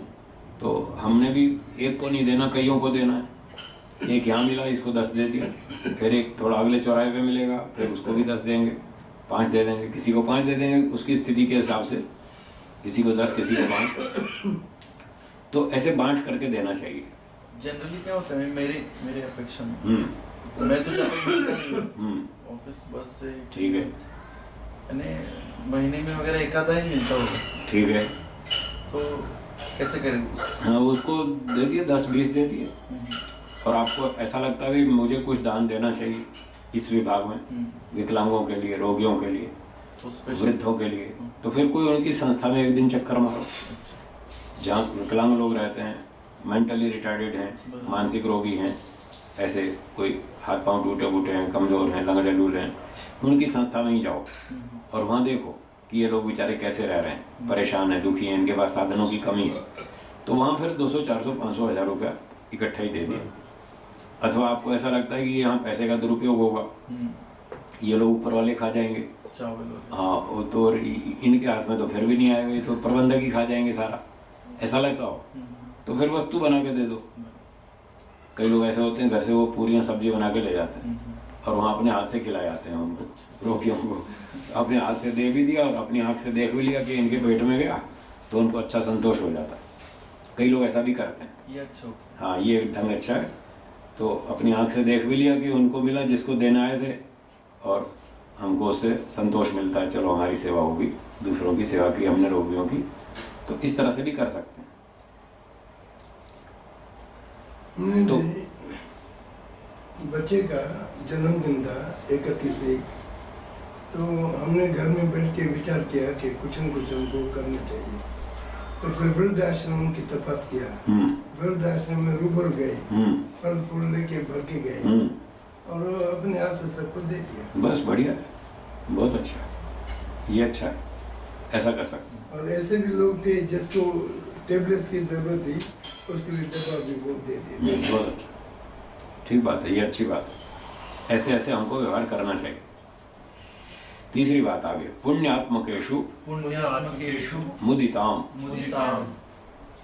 तो हमने भी एक को नहीं देना, कईयों को देना है। एक यहाँ मिला, इसको 10 दे दिया, फिर एक थोड़ा अगले चौराहे पे मिलेगा, फिर उसको भी 10 देंगे, 5 दे देंगे, किसी को 5 दे देंगे, उसकी स्थिति के हिसाब से, किसी को 10, किसी को 5, तो ऐसे बांट करके देना चाहिए। जनरली क्या होता है, मेरे अपेक्षा में, मैं तो जब ऑफिस बस से, ठीक है, यानी महीने में वगैरह एक आधा ही मिलता होगा। ठीक है, तो कैसे करें? हाँ, उसको दे दिए, 10-20 दे दिए, और आपको ऐसा लगता है कि मुझे कुछ दान देना चाहिए इस विभाग में, विकलांगों के लिए, रोगियों के लिए, तो स्पेशल वृद्धों के लिए, तो फिर कोई उनकी संस्था में एक दिन चक्कर मारो, जहाँ विकलांग लोग रहते हैं, मेंटली रिटार्डेड हैं, मानसिक रोगी हैं, ऐसे कोई हाथ पांव टूटे फूटे हैं, कमज़ोर हैं, लंगड़े लूले हैं, उनकी संस्था में ही जाओ और वहाँ देखो कि ये लोग बेचारे कैसे रह रहे हैं, परेशान हैं, दुखी हैं, इनके पास साधनों की कमी है, तो वहाँ फिर 200, 400, 500, 1000 रुपया इकट्ठा ही दे दिए। अथवा आपको ऐसा लगता है कि यहाँ पैसे का दुरुपयोग होगा, ये लोग ऊपर वाले खा जाएंगे, हाँ, वो तो इनके हाथ में तो फिर भी नहीं आएगा, ये तो प्रबंधक ही खा जाएंगे सारा, ऐसा लगता हो तो फिर वस्तु बना के दे दो। कई लोग ऐसे होते हैं घर से वो पूरियाँ सब्जी बना के ले जाते हैं और वहाँ अपने हाथ से खिलाए जाते हैं उनको, रोगियों को, अपने हाथ से दे भी दिया और अपनी आँख से देख भी लिया कि इनके पेट में गया, तो उनको अच्छा संतोष हो जाता है। कई लोग ऐसा भी करते हैं, ये अच्छा हो। हाँ, ये ढंग अच्छा है। तो अपनी आँख से देख भी लिया कि उनको मिला जिसको देना है से, और हमको उससे संतोष मिलता है, चलो हमारी सेवा होगी, दूसरों की सेवा की हमने रोगियों की, तो इस तरह से भी कर सकते हैं। तो बच्चे का जन्मदिन था 31/1, तो हमने घर में बैठ के विचार किया कि कुछ न कुछ हमको करना चाहिए। तो फिर वृद्धाश्रम की तपास किया, वृद्धाश्रम में रूबर गए, फल फूल लेके भर के गए और अपने हाथ से सबको दे दिया। बस बढ़िया है, बहुत अच्छा है, ये अच्छा है, ऐसा कर सकते हैं। और ऐसे भी लोग थे जिसको टेबलेट्स की जरूरत थी, उसके लिए दवा भी वो दे दिए। बहुत अच्छा, ठीक बात है, ये अच्छी बात है, ऐसे ऐसे हमको व्यवहार करना चाहिए। तीसरी बात आगे, पुण्यात्मकेषु मुदिताम।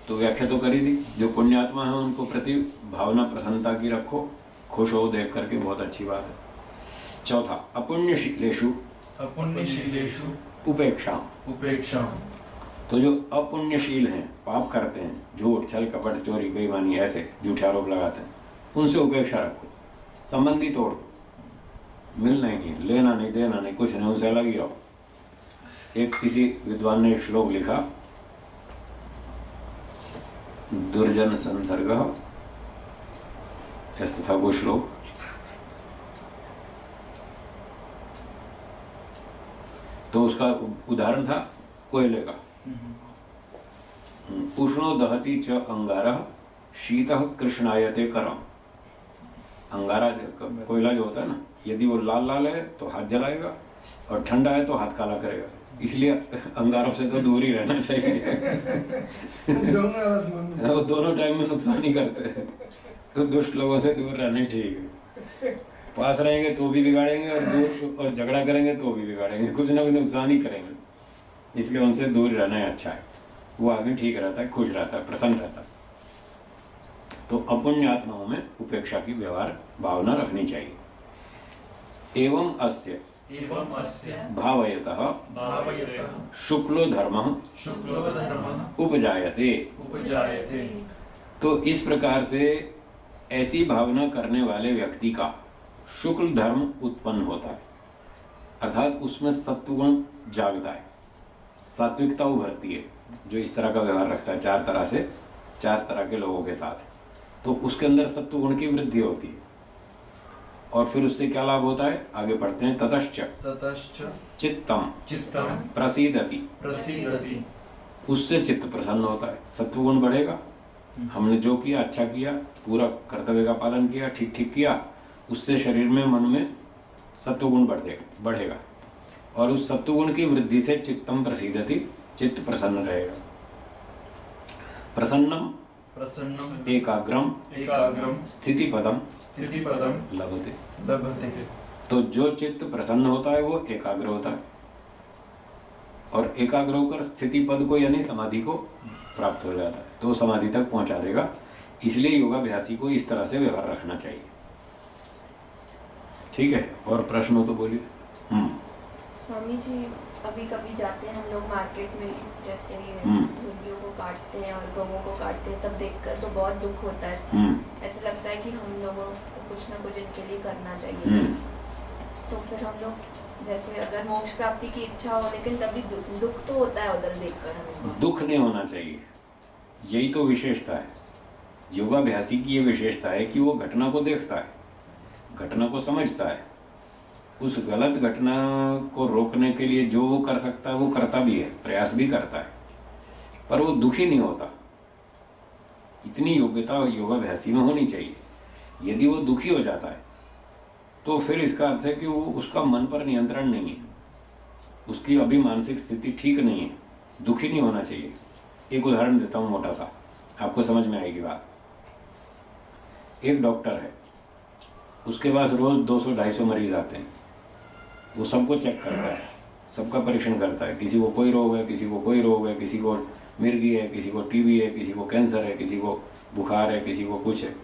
तो व्याख्या तो करी थी, जो पुण्यात्मा है उनको प्रति भावना प्रसन्नता की रखो, खुश हो देख करके, बहुत अच्छी बात है। चौथा, अपुण्यशीलेषु उपेक्षा। तो जो अपुण्यशील हैं, पाप करते हैं, झूठ, छल, कपट, चोरी, बेईमानी, ऐसे झूठे आरोप लगाते हैं, उनसे उपेक्षा रखो, संबंधी तोड़, मिलना ही नहीं, लेना नहीं, देना नहीं, कुछ नहीं, उनसे अलग ही रहो। एक किसी विद्वान ने श्लोक लिखा, दुर्जन संसर्ग, ऐसा था वो श्लोक। तो उसका उदाहरण था कोयले का, उष्णो दहति च अंगारः शीतः कृष्णायते करम। अंगारा कोयला जो होता है ना, यदि वो लाल लाल है तो हाथ जलाएगा और ठंडा है तो हाथ काला करेगा, इसलिए अंगारों से तो दूर ही रहना चाहिए। दोनों टाइम में नुकसान ही करते हैं, तो दुष्ट लोगों से दूर रहना ही ठीक है। पास रहेंगे तो भी बिगाड़ेंगे और दूर और झगड़ा करेंगे तो भी बिगाड़ेंगे, कुछ ना कुछ नुकसान ही करेंगे, इसलिए उनसे दूर रहना ही अच्छा है। वो आदमी ठीक रहता है, खुश रहता है, प्रसन्न रहता है। तो अपुण्य आत्माओं में उपेक्षा की व्यवहार भावना रखनी चाहिए। एवं अस्य भावयतः शुक्लो धर्मः उपजायते। तो इस प्रकार से ऐसी भावना करने वाले व्यक्ति का शुक्ल धर्म उत्पन्न होता है, अर्थात उसमें सत्वगुण जागता है, सात्विकता उभरती है। जो इस तरह का व्यवहार रखता है चार तरह के लोगों के साथ, तो उसके अंदर सत्वगुण की वृद्धि होती है। और फिर उससे क्या लाभ होता है, आगे पढ़ते हैं। ततश्च चित्तम प्रसीदति, उससे चित्त प्रसन्न होता है, सत्वगुण बढ़ेगा। हमने जो किया अच्छा किया, पूरा कर्तव्य का पालन किया, ठीक ठीक किया, उससे शरीर में, मन में सत्वगुण बढ़ेगा और उस सत्वगुण की वृद्धि से चित्तम प्रसीदति, चित्त प्रसन्न रहेगा। प्रसन्नम एकाग्रम स्थितिपदम लभते। तो जो चित्त प्रसन्न होता है वो एकाग्र होता है, और एकाग्र होकर स्थिति पद को यानी समाधि को प्राप्त हो जाता है, तो समाधि तक पहुंचा देगा। इसलिए योगाभ्यासी को इस तरह से व्यवहार रखना चाहिए। ठीक है, और प्रश्न हो तो बोलिए। स्वामी जी, अभी कभी जाते हैं हम लोग मार्केट में, जैसे मुर्गियों को काटते हैं और गौओं को काटते हैं, तब देखकर तो बहुत दुख होता है। ऐसा लगता है कि हम लोगों को कुछ ना कुछ इनके लिए करना चाहिए। तो फिर हम लोग, जैसे अगर मोक्ष प्राप्ति की इच्छा हो, लेकिन तभी दुख तो होता है उधर देखकर हमें। दुख नहीं होना चाहिए, यही तो विशेषता है। योगाभ्यासी की ये विशेषता है कि वो घटना को देखता है, घटना को समझता है, उस गलत घटना को रोकने के लिए जो वो कर सकता है वो करता भी है, प्रयास भी करता है, पर वो दुखी नहीं होता। इतनी योग्यता योगाभ्यासी में होनी चाहिए। यदि वो दुखी हो जाता है तो फिर इसका अर्थ है कि वो उसका मन पर नियंत्रण नहीं है, उसकी अभी मानसिक स्थिति ठीक नहीं है। दुखी नहीं होना चाहिए। एक उदाहरण देता हूँ मोटा सा, आपको समझ में आएगी बात। एक डॉक्टर है, उसके पास रोज 200-250 मरीज आते हैं। वो सबको चेक करता है, सबका परीक्षण करता है। किसी को कोई रोग है, किसी को कोई रोग है, किसी को मिर्गी है, किसी को टीबी है, किसी को कैंसर है, किसी को बुखार है, किसी को कुछ है।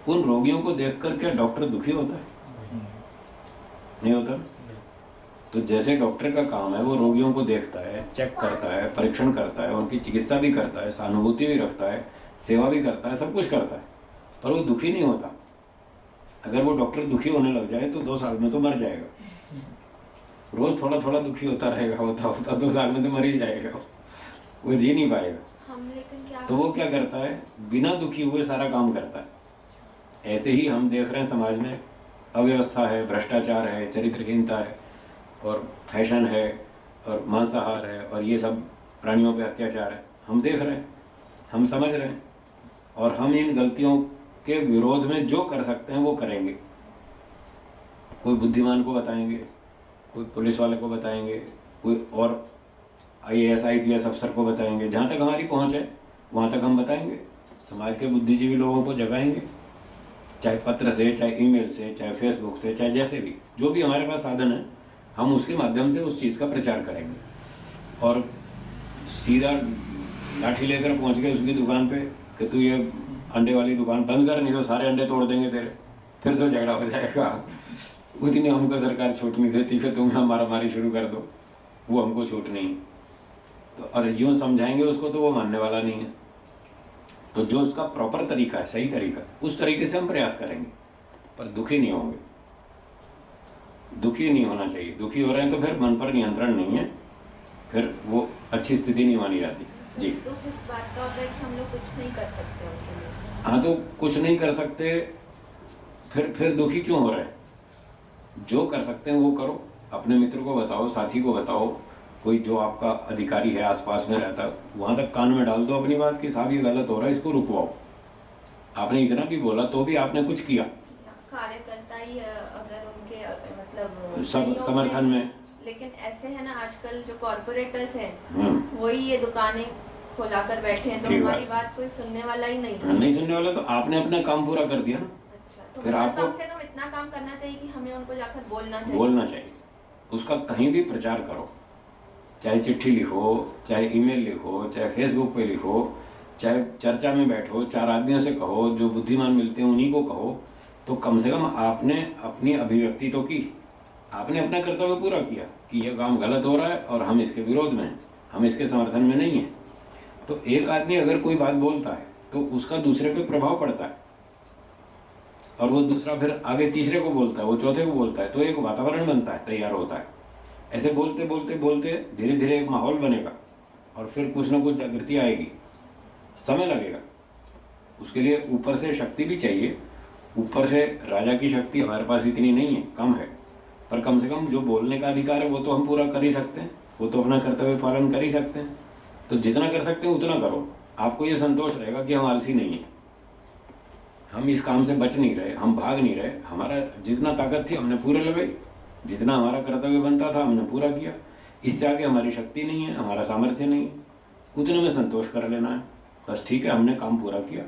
उन रोगियों को देखकर क्या डॉक्टर दुखी होता है? नहीं होता। तो जैसे डॉक्टर का काम है वो रोगियों को देखता है, चेक करता है, परीक्षण करता है, उनकी चिकित्सा भी करता है, सहानुभूति भी रखता है, सेवा भी करता है, सब कुछ करता है, पर वो दुखी नहीं होता। अगर वो डॉक्टर दुखी होने लग जाए तो 2 साल में तो मर जाएगा। रोज थोड़ा थोड़ा दुखी होता रहेगा, होता 2 साल में तो मर ही जाएगा, वो जी नहीं पाएगा। लेकिन क्या तो वो क्या करता है, बिना दुखी हुए सारा काम करता है। ऐसे ही हम देख रहे हैं समाज में अव्यवस्था है, भ्रष्टाचार है, चरित्रहीनता है, और फैशन है, और मांसाहार है, और ये सब प्राणियों पे अत्याचार है। हम देख रहे हैं, हम समझ रहे हैं, और हम इन गलतियों के विरोध में जो कर सकते हैं वो करेंगे। कोई बुद्धिमान को बताएंगे, कोई पुलिस वाले को बताएंगे, कोई और IAS IPS अफसर को बताएंगे। जहाँ तक हमारी पहुँच है वहाँ तक हम बताएंगे। समाज के बुद्धिजीवी लोगों को जगाएंगे, चाहे पत्र से, चाहे ईमेल से, चाहे फेसबुक से, चाहे जैसे भी, जो भी हमारे पास साधन है, हम उसके माध्यम से उस चीज़ का प्रचार करेंगे। और सीधा लाठी लेकर पहुंच गए उसकी दुकान पे कि तू ये अंडे वाली दुकान बंद कर, नहीं तो सारे अंडे तोड़ देंगे तेरे, फिर तो झगड़ा हो जाएगा। उतनी हमको सरकार छूट नहीं देती कि तुम यहाँ मारामारी शुरू कर दो, वो हमको छूट नहीं। तो और यूँ समझाएंगे उसको तो वो मानने वाला नहीं है। तो जो उसका प्रॉपर तरीका है, सही तरीका, उस तरीके से हम प्रयास करेंगे, पर दुखी नहीं होंगे। दुखी नहीं होना चाहिए। दुखी हो रहे हैं तो फिर मन पर नियंत्रण नहीं है, फिर वो अच्छी स्थिति नहीं मानी जाती। जी, तो इस बात का होता है कि हम लोग कुछ नहीं कर सकते उनके लिए। हाँ, तो कुछ नहीं कर सकते, फिर दुखी क्यों हो रहे हैं? जो कर सकते हैं वो करो। अपने मित्र को बताओ, साथी को बताओ, कोई जो आपका अधिकारी है आसपास में रहता है, वहाँ तक कान में डाल दो अपनी बात कि साहब ये गलत हो रहा है, इसको रुकवाओ। आपने इतना भी बोला तो भी आपने कुछ किया। कार्यकर्ता ही अगर उनके मतलब समर्थन में। लेकिन ऐसे है ना, आजकल जो कॉर्पोरेटर्स हैं वही ये दुकानें खोला कर बैठे हैं, तो हमारी बात कोई सुनने वाला ही नहीं है। नहीं सुनने वाला, तो आपने अपना काम पूरा कर दिया ना। अच्छा, तो फिर मतलब आपको कम से कम इतना काम करना चाहिए कि हमें उनको जाकर बोलना चाहिए। उसका कहीं भी प्रचार करो, चाहे चिट्ठी लिखो, चाहे ईमेल लिखो, चाहे फेसबुक पे लिखो, चाहे चर्चा में बैठो, 4 आदमियों से कहो, जो बुद्धिमान मिलते हैं उन्हीं को कहो, तो कम से कम आपने अपनी अभिव्यक्ति तो की, आपने अपना कर्तव्य पूरा किया कि यह काम गलत हो रहा है और हम इसके विरोध में हैं, हम इसके समर्थन में नहीं हैं। तो एक आदमी अगर कोई बात बोलता है तो उसका दूसरे पे प्रभाव पड़ता है, और वो दूसरा फिर आगे तीसरे को बोलता है, वो चौथे को बोलता है, तो एक वातावरण बनता है, तैयार होता है। ऐसे बोलते बोलते बोलते धीरे धीरे एक माहौल बनेगा, और फिर कुछ ना कुछ जागृति आएगी। समय लगेगा उसके लिए, ऊपर से शक्ति भी चाहिए। ऊपर से राजा की शक्ति हमारे पास इतनी नहीं है, कम है, पर कम से कम जो बोलने का अधिकार है वो तो हम पूरा कर ही सकते हैं, वो तो अपना कर्तव्य पालन कर ही सकते हैं। तो जितना कर सकते हैं उतना करो, आपको ये संतोष रहेगा कि हम आलसी नहीं है, हम इस काम से बच नहीं रहे, हम भाग नहीं रहे। हमारा जितना ताकत थी हमने पूरे लगाई, जितना हमारा कर्तव्य बनता था हमने पूरा किया। इससे आगे हमारी शक्ति नहीं है, हमारा सामर्थ्य नहीं है, उतने में संतोष कर लेना है। बस ठीक है, हमने काम पूरा किया।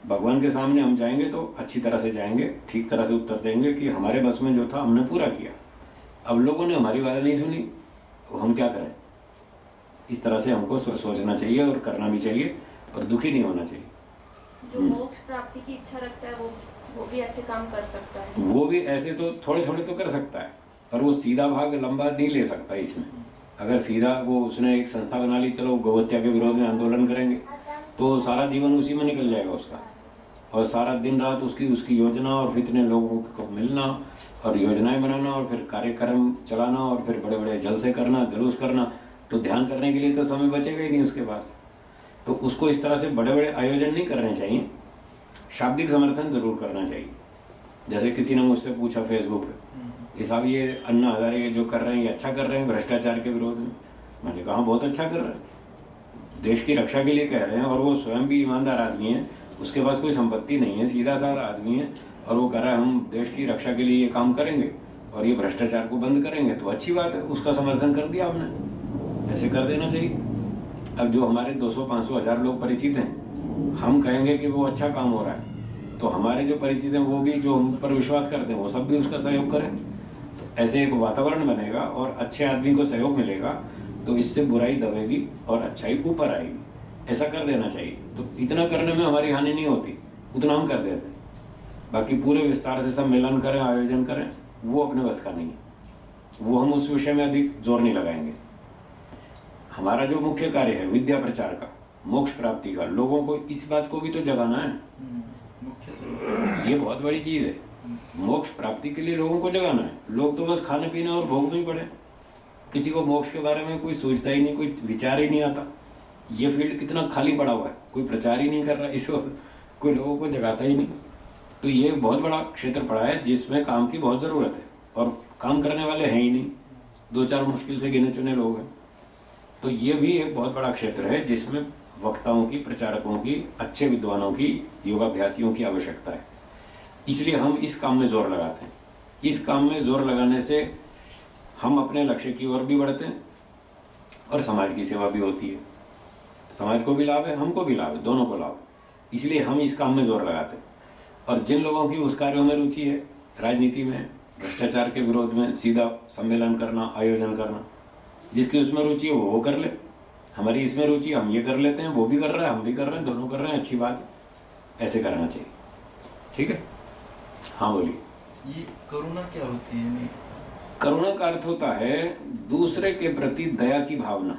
भगवान के सामने हम जाएंगे तो अच्छी तरह से जाएंगे, ठीक तरह से उत्तर देंगे कि हमारे बस में जो था हमने पूरा किया। अब लोगों ने हमारी बात नहीं सुनी तो हम क्या करें? इस तरह से हमको सोचना चाहिए और करना भी चाहिए, पर दुखी नहीं होना चाहिए। जो मोक्ष प्राप्ति की इच्छा रखता है वो भी ऐसे काम कर सकता है। वो भी ऐसे तो थोड़े थोड़े तो कर सकता है, पर वो सीधा भाग लंबा नहीं ले सकता इसमें। अगर सीधा वो उसने एक संस्था बना ली, चलो गौहत्या के विरोध में आंदोलन करेंगे, तो सारा जीवन उसी में निकल जाएगा उसका, और सारा दिन रात उसकी योजना, और फिर इतने लोगों को मिलना और योजनाएं बनाना, और फिर कार्यक्रम चलाना, और फिर बड़े बड़े जलसे करना, जुलूस करना, तो ध्यान करने के लिए तो समय बचेगा ही नहीं उसके पास। तो उसको इस तरह से बड़े बड़े आयोजन नहीं करने चाहिए, शाब्दिक समर्थन जरूर करना चाहिए। जैसे किसी ने मुझसे पूछा फेसबुक पे कि साहब ये अन्ना हजारे जो कर रहे हैं ये अच्छा कर रहे हैं भ्रष्टाचार के विरोध में। मैंने कहा बहुत अच्छा कर रहे हैं, देश की रक्षा के लिए कह रहे हैं, और वो स्वयं भी ईमानदार आदमी है, उसके पास कोई संपत्ति नहीं है, सीधा साधा आदमी है, और वो कह रहा है हम देश की रक्षा के लिए ये काम करेंगे और ये भ्रष्टाचार को बंद करेंगे, तो अच्छी बात है, उसका समर्थन कर दिया आपने, ऐसे कर देना चाहिए। अब जो हमारे 200, 500, 1000 लोग परिचित हैं, हम कहेंगे कि वो अच्छा काम हो रहा है, तो हमारे जो परिचित हैं वो भी जो हम पर विश्वास करते हैं वो सब भी उसका सहयोग करें, तो ऐसे एक वातावरण बनेगा और अच्छे आदमी को सहयोग मिलेगा, तो इससे बुराई दबेगी और अच्छाई ऊपर आएगी। ऐसा कर देना चाहिए। तो इतना करने में हमारी हानि नहीं होती, उतना हम कर देते हैं। बाकी पूरे विस्तार से सम्मेलन करें, आयोजन करें, वो अपने बस का नहीं है, वो हम उस विषय में अधिक जोर नहीं लगाएंगे। हमारा जो मुख्य कार्य है विद्या प्रचार का, मोक्ष प्राप्ति का, लोगों को इस बात को भी तो जगाना है, मुख्य तो ये बहुत बड़ी चीज है। मोक्ष प्राप्ति के लिए लोगों को जगाना है। लोग तो बस खाने पीने और भोग में ही पड़े, किसी को मोक्ष के बारे में कोई सोचता ही नहीं, कोई विचार ही नहीं आता। ये फील्ड कितना खाली पड़ा हुआ है, कोई प्रचार ही नहीं कर रहा, इस कोई लोगों को जगाता ही नहीं। तो ये बहुत बड़ा क्षेत्र पड़ा है जिसमें काम की बहुत ज़रूरत है, और काम करने वाले हैं ही नहीं, 2-4 मुश्किल से गिने चुने लोग हैं। तो ये भी एक बहुत बड़ा क्षेत्र है जिसमें वक्ताओं की, प्रचारकों की, अच्छे विद्वानों की, योगाभ्यासियों की आवश्यकता है। इसलिए हम इस काम में जोर लगाते हैं। इस काम में जोर लगाने से हम अपने लक्ष्य की ओर भी बढ़ते हैं और समाज की सेवा भी होती है। समाज को भी लाभ है, हमको भी लाभ है, दोनों को लाभ है। इसलिए हम इस काम में जोर लगाते हैं। और जिन लोगों की उस कार्यों में रुचि है, राजनीति में, भ्रष्टाचार के विरोध में सीधा सम्मेलन करना, आयोजन करना, जिसकी उसमें रुचि है वो कर ले। हमारी इसमें रुचि, हम ये कर लेते हैं, वो भी कर रहा है, हम भी कर रहे हैं, दोनों कर रहे हैं, अच्छी बात है, ऐसे करना चाहिए। ठीक है, हाँ बोलिए। ये करुणा क्या होती है? नहीं, करुणा का अर्थ होता है दूसरे के प्रति दया की भावना।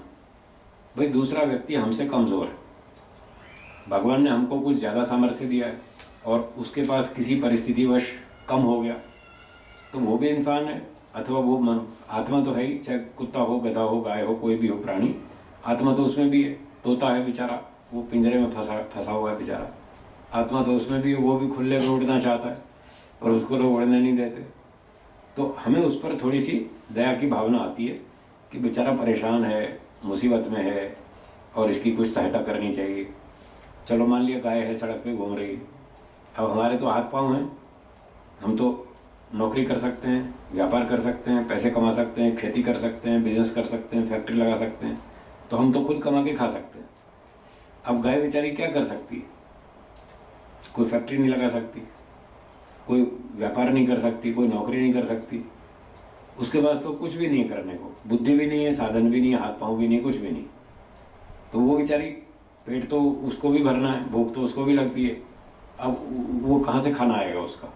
भाई दूसरा व्यक्ति हमसे कमजोर है, भगवान ने हमको कुछ ज्यादा सामर्थ्य दिया है और उसके पास किसी परिस्थितिवश कम हो गया, तो वो भी इंसान है, अथवा वो मन, आत्मा तो है ही, चाहे कुत्ता हो, गधा हो, गाय हो, कोई भी हो प्राणी, आत्मा तो उसमें भी है। तोता है बेचारा, वो पिंजरे में फंसा हुआ है बेचारा, आत्मा तो उसमें भी है, वो भी खुले में उड़ना चाहता है और उसको लोग उड़ने नहीं देते। तो हमें उस पर थोड़ी सी दया की भावना आती है कि बेचारा परेशान है, मुसीबत में है और इसकी कुछ सहायता करनी चाहिए। चलो मान लिया गाय है, सड़क पे घूम रही है, अब हमारे तो हाथ पाँव हैं, हम तो नौकरी कर सकते हैं, व्यापार कर सकते हैं, पैसे कमा सकते हैं, खेती कर सकते हैं, बिजनेस कर सकते हैं, फैक्ट्री लगा सकते हैं, तो हम तो खुद कमा के खा सकते हैं। अब गाय बेचारी क्या कर सकती है? कोई फैक्ट्री नहीं लगा सकती, कोई व्यापार नहीं कर सकती, कोई नौकरी नहीं कर सकती, उसके पास तो कुछ भी नहीं है करने को, बुद्धि भी नहीं है, साधन भी नहीं है, हाथ पाँव भी नहीं, कुछ भी नहीं। तो वो बेचारी, पेट तो उसको भी भरना है, भूख तो उसको भी लगती है, अब वो कहाँ से खाना आएगा उसका,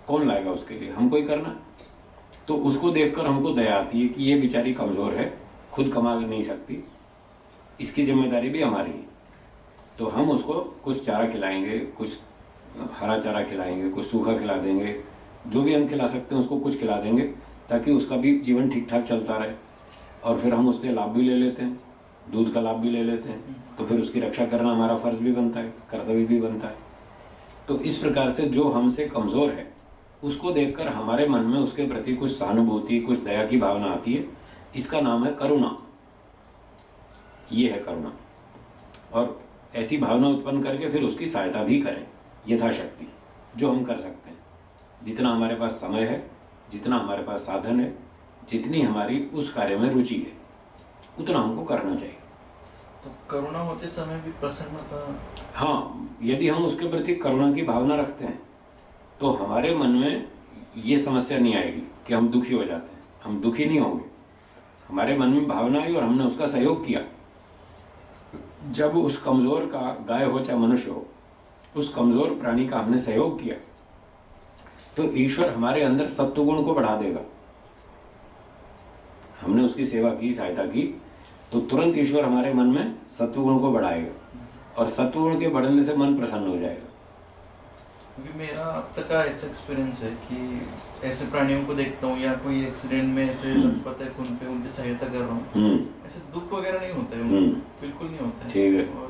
कौन लाएगा उसके लिए? हमको ही करना। तो उसको देखकर हमको दया आती है कि ये बेचारी कमज़ोर है, खुद कमा नहीं सकती, इसकी जिम्मेदारी भी हमारी है। तो हम उसको कुछ चारा खिलाएंगे, कुछ हरा चारा खिलाएंगे, कुछ सूखा खिला देंगे, जो भी हम खिला सकते हैं उसको कुछ खिला देंगे, ताकि उसका भी जीवन ठीक ठाक चलता रहे। और फिर हम उससे लाभ भी ले लेते हैं, दूध का लाभ भी ले लेते हैं, तो फिर उसकी रक्षा करना हमारा फर्ज भी बनता है, कर्तव्य भी बनता है। तो इस प्रकार से जो हमसे कमज़ोर है उसको देखकर हमारे मन में उसके प्रति कुछ सहानुभूति, कुछ दया की भावना आती है। इसका नाम है करुणा। ये है करुणा। और ऐसी भावना उत्पन्न करके फिर उसकी सहायता भी करें यथाशक्ति, जो हम कर सकते हैं। जितना हमारे पास समय है, जितना हमारे पास साधन है, जितनी हमारी उस कार्य में रुचि है, उतना हमको करना चाहिए। तो करुणा होते समय भी प्रसन्नता, हाँ, यदि हम उसके प्रति करुणा की भावना रखते हैं तो हमारे मन में ये समस्या नहीं आएगी कि हम दुखी हो जाते हैं। हम दुखी नहीं होंगे, हमारे मन में भावना आई और हमने उसका सहयोग किया। जब उस कमज़ोर का, गाय हो चाहे मनुष्य हो, उस कमज़ोर प्राणी का हमने सहयोग किया तो ईश्वर हमारे अंदर सत्वगुण को बढ़ा देगा। हमने उसकी सेवा की, सहायता की, तो तुरंत ईश्वर हमारे मन में सत्वगुण को बढ़ाएगा और सत्वगुण के बढ़ने से मन प्रसन्न हो जाएगा। क्योंकि मेरा अब तक का ऐसा एक्सपीरियंस है कि ऐसे प्राणियों को देखता हूँ या कोई एक्सीडेंट में ऐसे लटपट है खून पे, उनकी सहायता कर रहा हूँ, ऐसे दुख वगैरह नहीं होता है, बिल्कुल नहीं होता है। ठीक है। और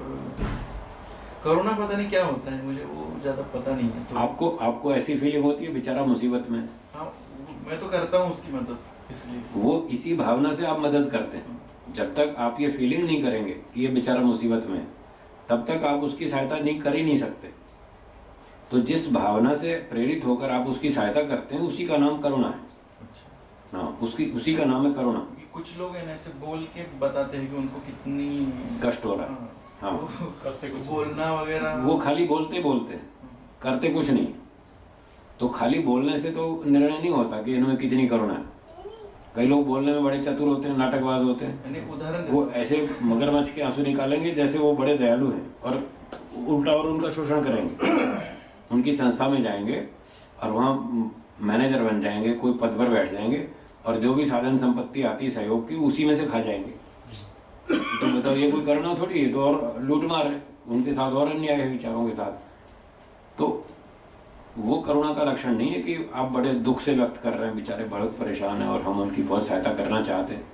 करुणा पता नहीं क्या होता है, मुझे वो ज़्यादा पता नहीं है। तो आपको ऐसी फीलिंग होती है बेचारा मुसीबत में? हाँ, मैं तो करता हूँ उसकी मदद, इसलिए वो इसी भावना से आप मदद करते हैं। जब तक आप ये फीलिंग नहीं करेंगे कि ये बेचारा मुसीबत में है, तब तक आप उसकी सहायता नहीं कर ही नहीं सकते। तो जिस भावना से प्रेरित होकर आप उसकी सहायता करते हैं, उसी का नाम करुणा है। अच्छा। हाँ, उसी का नाम है करुणा। क्योंकि कुछ लोग हैं ना ऐसे बोल के बताते हैं कि उनको कितनी कष्ट हो रहा है। हाँ, करते कुछ बोलना वगैरह, वो खाली बोलते हैं, करते कुछ नहीं। तो खाली बोलने से तो निर्णय नहीं होता कि इनमें कितनी करुणा है। कई लोग बोलने में बड़े चतुर होते हैं, नाटकबाज होते हैं, उदाहरण वो ऐसे मगरमच्छ के आंसू निकालेंगे जैसे वो बड़े दयालु हैं, और उल्टा और उनका शोषण करेंगे। उनकी संस्था में जाएंगे और वहाँ मैनेजर बन जाएंगे, कोई पद पर बैठ जाएंगे, और जो भी साधन संपत्ति आती सहयोग की उसी में से खा जाएंगे। तो बताओ, ये कोई करुणा थोड़ी है, तो और लूटमार है, उनके साथ और अन्याय है विचारों के साथ। तो वो करुणा का लक्षण नहीं है कि आप बड़े दुख से व्यक्त कर रहे हैं, बेचारे बहुत परेशान हैं और हम उनकी बहुत सहायता करना चाहते हैं।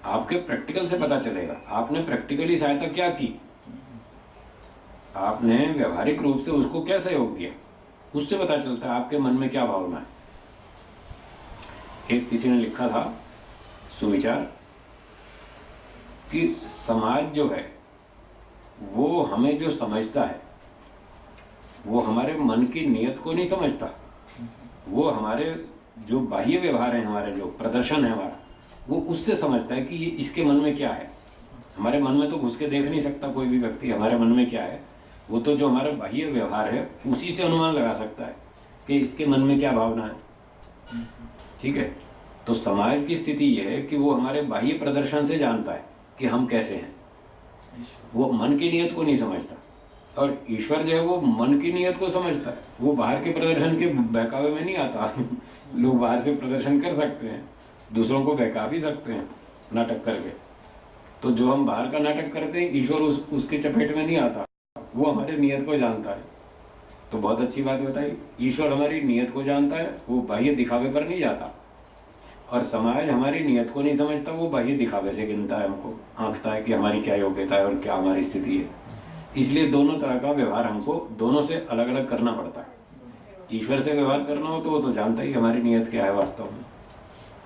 आपके प्रैक्टिकल से पता चलेगा आपने प्रैक्टिकली सहायता क्या की, आपने व्यवहारिक रूप से उसको क्या सहयोग दिया, उससे पता चलता है आपके मन में क्या भावना है। एक किसी ने लिखा था सुविचार कि समाज जो है वो हमें जो समझता है वो हमारे मन की नियत को नहीं समझता, वो हमारे जो बाह्य व्यवहार है, हमारे जो प्रदर्शन है हमारा, वो उससे समझता है कि ये इसके मन में क्या है। हमारे मन में तो घुस के देख नहीं सकता कोई भी व्यक्ति हमारे मन में क्या है, वो तो जो हमारा बाह्य व्यवहार है उसी से अनुमान लगा सकता है कि इसके मन में क्या भावना है। ठीक है, तो समाज की स्थिति यह है कि वो हमारे बाह्य प्रदर्शन से जानता है कि हम कैसे हैं, वो मन की नियत को नहीं समझता। और ईश्वर जो है वो मन की नियत को समझता है, वो बाहर के प्रदर्शन के बहकावे में नहीं आता। लोग बाहर से प्रदर्शन कर सकते हैं, दूसरों को बहका भी सकते हैं नाटक करके, तो जो हम बाहर का नाटक करते हैं ईश्वर उसके चपेट में नहीं आता, वो हमारे नियत को जानता है। तो बहुत अच्छी बात बताई, ईश्वर हमारी नियत को जानता है, वो बाह्य दिखावे पर नहीं जाता। और समाज हमारी नियत को नहीं समझता, वो बाह्य दिखावे से गिनता है, हमको आंकता है कि हमारी क्या योग्यता है और क्या हमारी स्थिति है। इसलिए दोनों तरह का व्यवहार हमको दोनों से अलग अलग करना पड़ता है। ईश्वर से व्यवहार करना हो तो वो तो जानता ही हमारी नियत क्या है वास्तव में,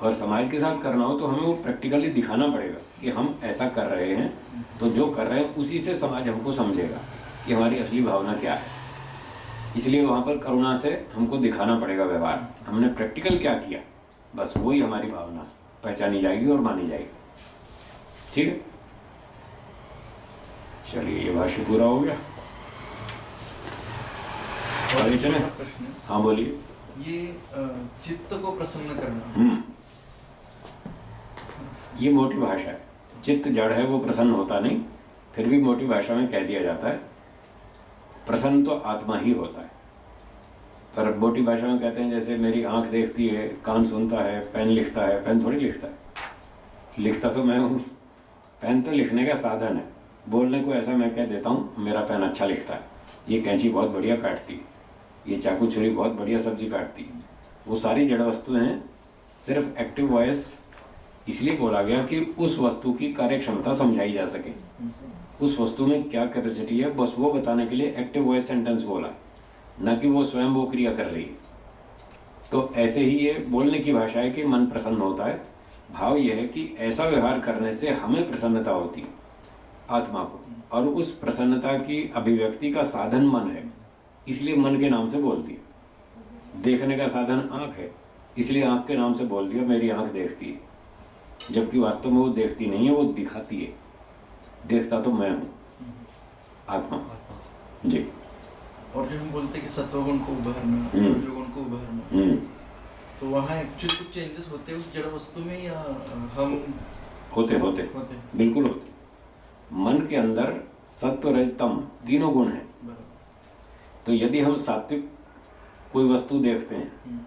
और समाज के साथ करना हो तो हमें वो प्रैक्टिकली दिखाना पड़ेगा कि हम ऐसा कर रहे हैं, तो जो कर रहे हैं उसी से समाज हमको समझेगा कि हमारी असली भावना क्या है। इसलिए वहाँ पर करुणा से हमको दिखाना पड़ेगा व्यवहार, हमने प्रैक्टिकल क्या किया, बस वही हमारी भावना पहचानी जाएगी और मानी जाएगी। ठीक है, चलिए ये भाष्य पूरा हो गया। आगे चले। प्रश्न, हाँ बोलिए। ये चित्त को प्रसन्न करना, ये मोटी भाषा है। चित्त जड़ है, वो प्रसन्न होता नहीं, फिर भी मोटी भाषा में कह दिया जाता है प्रसन्न तो आत्मा ही होता है। पर मोटी भाषा में कहते हैं जैसे मेरी आंख देखती है, कान सुनता है, पेन लिखता है। पेन थोड़ी लिखता है, लिखता तो मैं हूँ, पेन तो लिखने का साधन है। बोलने को ऐसा मैं कह देता हूँ मेरा पेन अच्छा लिखता है, ये कैंची बहुत बढ़िया काटती है, ये चाकू छुरी बहुत बढ़िया सब्जी काटती है। वो सारी जड़ वस्तुएं हैं, सिर्फ एक्टिव वॉइस इसलिए बोला गया कि उस वस्तु की कार्य क्षमता समझाई जा सके, उस वस्तु में क्या कैपेसिटी है, बस वो बताने के लिए एक्टिव वॉइस सेंटेंस बोला, न कि वो स्वयं वो क्रिया कर रही है। तो ऐसे ही ये बोलने की भाषा है कि मन प्रसन्न होता है। भाव ये है कि ऐसा व्यवहार करने से हमें प्रसन्नता होती है आत्मा को, और उस प्रसन्नता की अभिव्यक्ति का साधन मन है, इसलिए मन के नाम से बोल दिया। देखने का साधन आंख है, इसलिए आंख के नाम से बोल दिया मेरी आंख देखती है, जबकि वास्तव में वो देखती नहीं है, वो दिखाती है। देखता तो मैं हूँ, आत्मा जी। और जो हम बोलते हैं कि सत्वगुण को उभारना, रजोगुण को उभारना, तो वहाँ एक्चुअली कुछ चेंजेस होते हैं उस जड़ वस्तु में, या हम होते बिल्कुल होते। मन के अंदर सत्व रज तम तीनों गुण हैं। तो यदि हम सात्विक कोई वस्तु देखते हैं,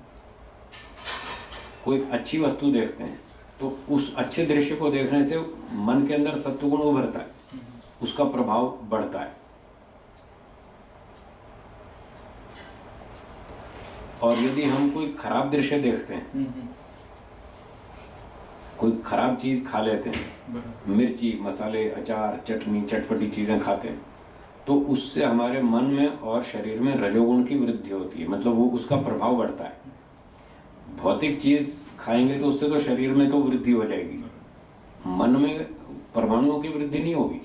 कोई अच्छी वस्तु देखते हैं, तो उस अच्छे दृश्य को देखने से मन के अंदर सत्वगुण उभरता है, उसका प्रभाव बढ़ता है। और यदि हम कोई खराब दृश्य देखते हैं, कोई खराब चीज खा लेते हैं, मिर्ची, मसाले, अचार, चटनी, चटपटी चीजें खाते हैं, तो उससे हमारे मन में और शरीर में रजोगुण की वृद्धि होती है, मतलब वो उसका प्रभाव बढ़ता है। भौतिक चीज खाएंगे तो उससे तो शरीर में तो वृद्धि हो जाएगी, मन में परमाणुओं की वृद्धि नहीं होगी।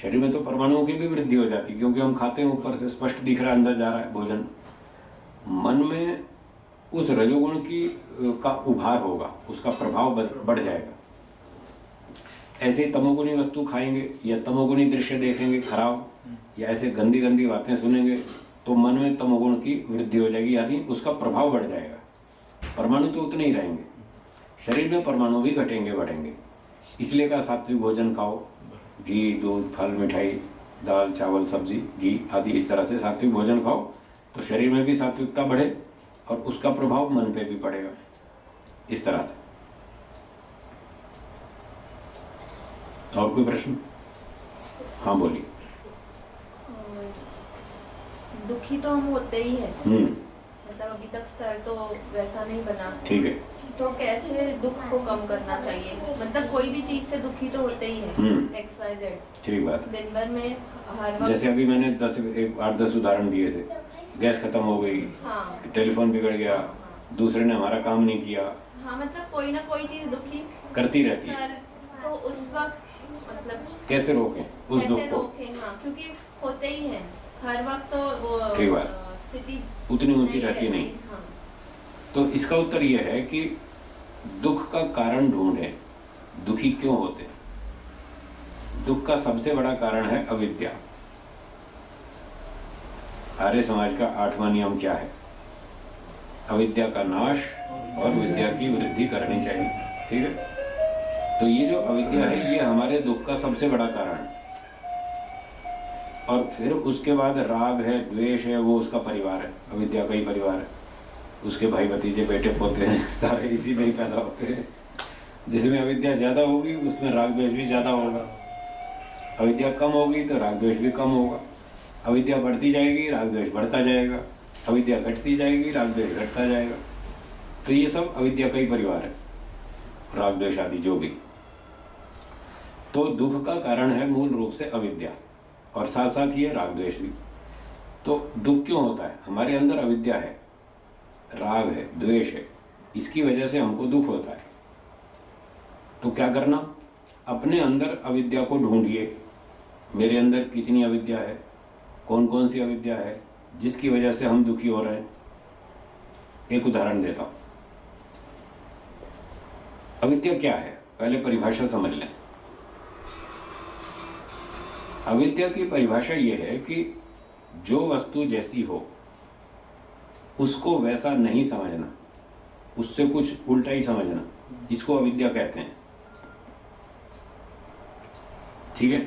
शरीर में तो परमाणुओं की भी वृद्धि हो जाती है क्योंकि हम खाते हैं, ऊपर से स्पष्ट दिख रहा है, अंदर जा रहा है भोजन। मन में उस रजोगुण की का उभार होगा, उसका प्रभाव बढ़ जाएगा। ऐसे तमोगुणी वस्तु खाएंगे या तमोगुणी दृश्य देखेंगे खराब, या ऐसे गंदी गंदी बातें सुनेंगे तो मन में तमोगुण की वृद्धि हो जाएगी, यानी उसका प्रभाव बढ़ जाएगा। परमाणु तो उतने ही रहेंगे, शरीर में परमाणु भी घटेंगे बढ़ेंगे। इसलिए कहा सात्विक भोजन खाओ, घी, दूध, फल, मिठाई, दाल, चावल, सब्जी, घी आदि इस तरह से सात्विक भोजन खाओ तो शरीर में भी सात्विकता बढ़े और उसका प्रभाव मन पे भी पड़ेगा। इस तरह से। और कोई प्रश्न? हाँ बोलिए। दुखी तो हम होते ही हैं, मतलब अभी तक स्तर तो वैसा नहीं बना। ठीक है। तो कैसे दुख को कम करना चाहिए? मतलब कोई भी चीज से दुखी तो होते ही हैं, XYZ। ठीक बात। दिन भर में हर वक्त, जैसे अभी मैंने 8-10 उदाहरण दिए थे। गैस खत्म हो गई, हाँ, टेलीफोन बिगड़ गया, दूसरे ने हमारा काम नहीं किया, हाँ, मतलब कोई ना कोई चीज दुखी करती रहती है। तो उस वक्त मतलब कैसे रोकें उस दुख कैसे को? रोकें? हाँ, क्योंकि होते ही हैं हर वक्त, तो वो ठीक बात। स्थिति उतनी ऊंची रहती नहीं। हाँ। तो इसका उत्तर यह है कि दुख का कारण ढूंढें, दुखी क्यों होते। दुख का सबसे बड़ा कारण है अविद्या। आर्य समाज का 8वां नियम क्या है? अविद्या का नाश और विद्या की वृद्धि करनी चाहिए। ठीक है। तो ये जो अविद्या है ये हमारे दुख का सबसे बड़ा कारण है। और फिर उसके बाद राग है, द्वेष है, वो उसका परिवार है, अविद्या का ही परिवार है। उसके भाई भतीजे बेटे पोते हैं, सारे इसी में ही पैदा होते हैं। जिसमें अविद्या ज्यादा होगी उसमें राग द्वेष भी ज्यादा होगा, अविद्या कम होगी तो राग द्वेष भी कम होगा। अविद्या बढ़ती जाएगी, राग द्वेष बढ़ता जाएगा, अविद्या घटती जाएगी, राग द्वेष घटता जाएगा। तो ये सब अविद्या का ही परिवार है, राग द्वेष आदि जो भी। तो दुख का कारण है मूल रूप से अविद्या, और साथ साथ ये राग द्वेष भी। तो दुख क्यों होता है? हमारे अंदर अविद्या है, राग है, द्वेष है, इसकी वजह से हमको दुख होता है। तो क्या करना? अपने अंदर अविद्या को ढूंढिए, मेरे अंदर कितनी अविद्या है, कौन कौन सी अविद्या है जिसकी वजह से हम दुखी हो रहे हैं। एक उदाहरण देता हूं। अविद्या क्या है पहले परिभाषा समझ लें। अविद्या की परिभाषा यह है कि जो वस्तु जैसी हो उसको वैसा नहीं समझना, उससे कुछ उल्टा ही समझना, इसको अविद्या कहते हैं। ठीक है।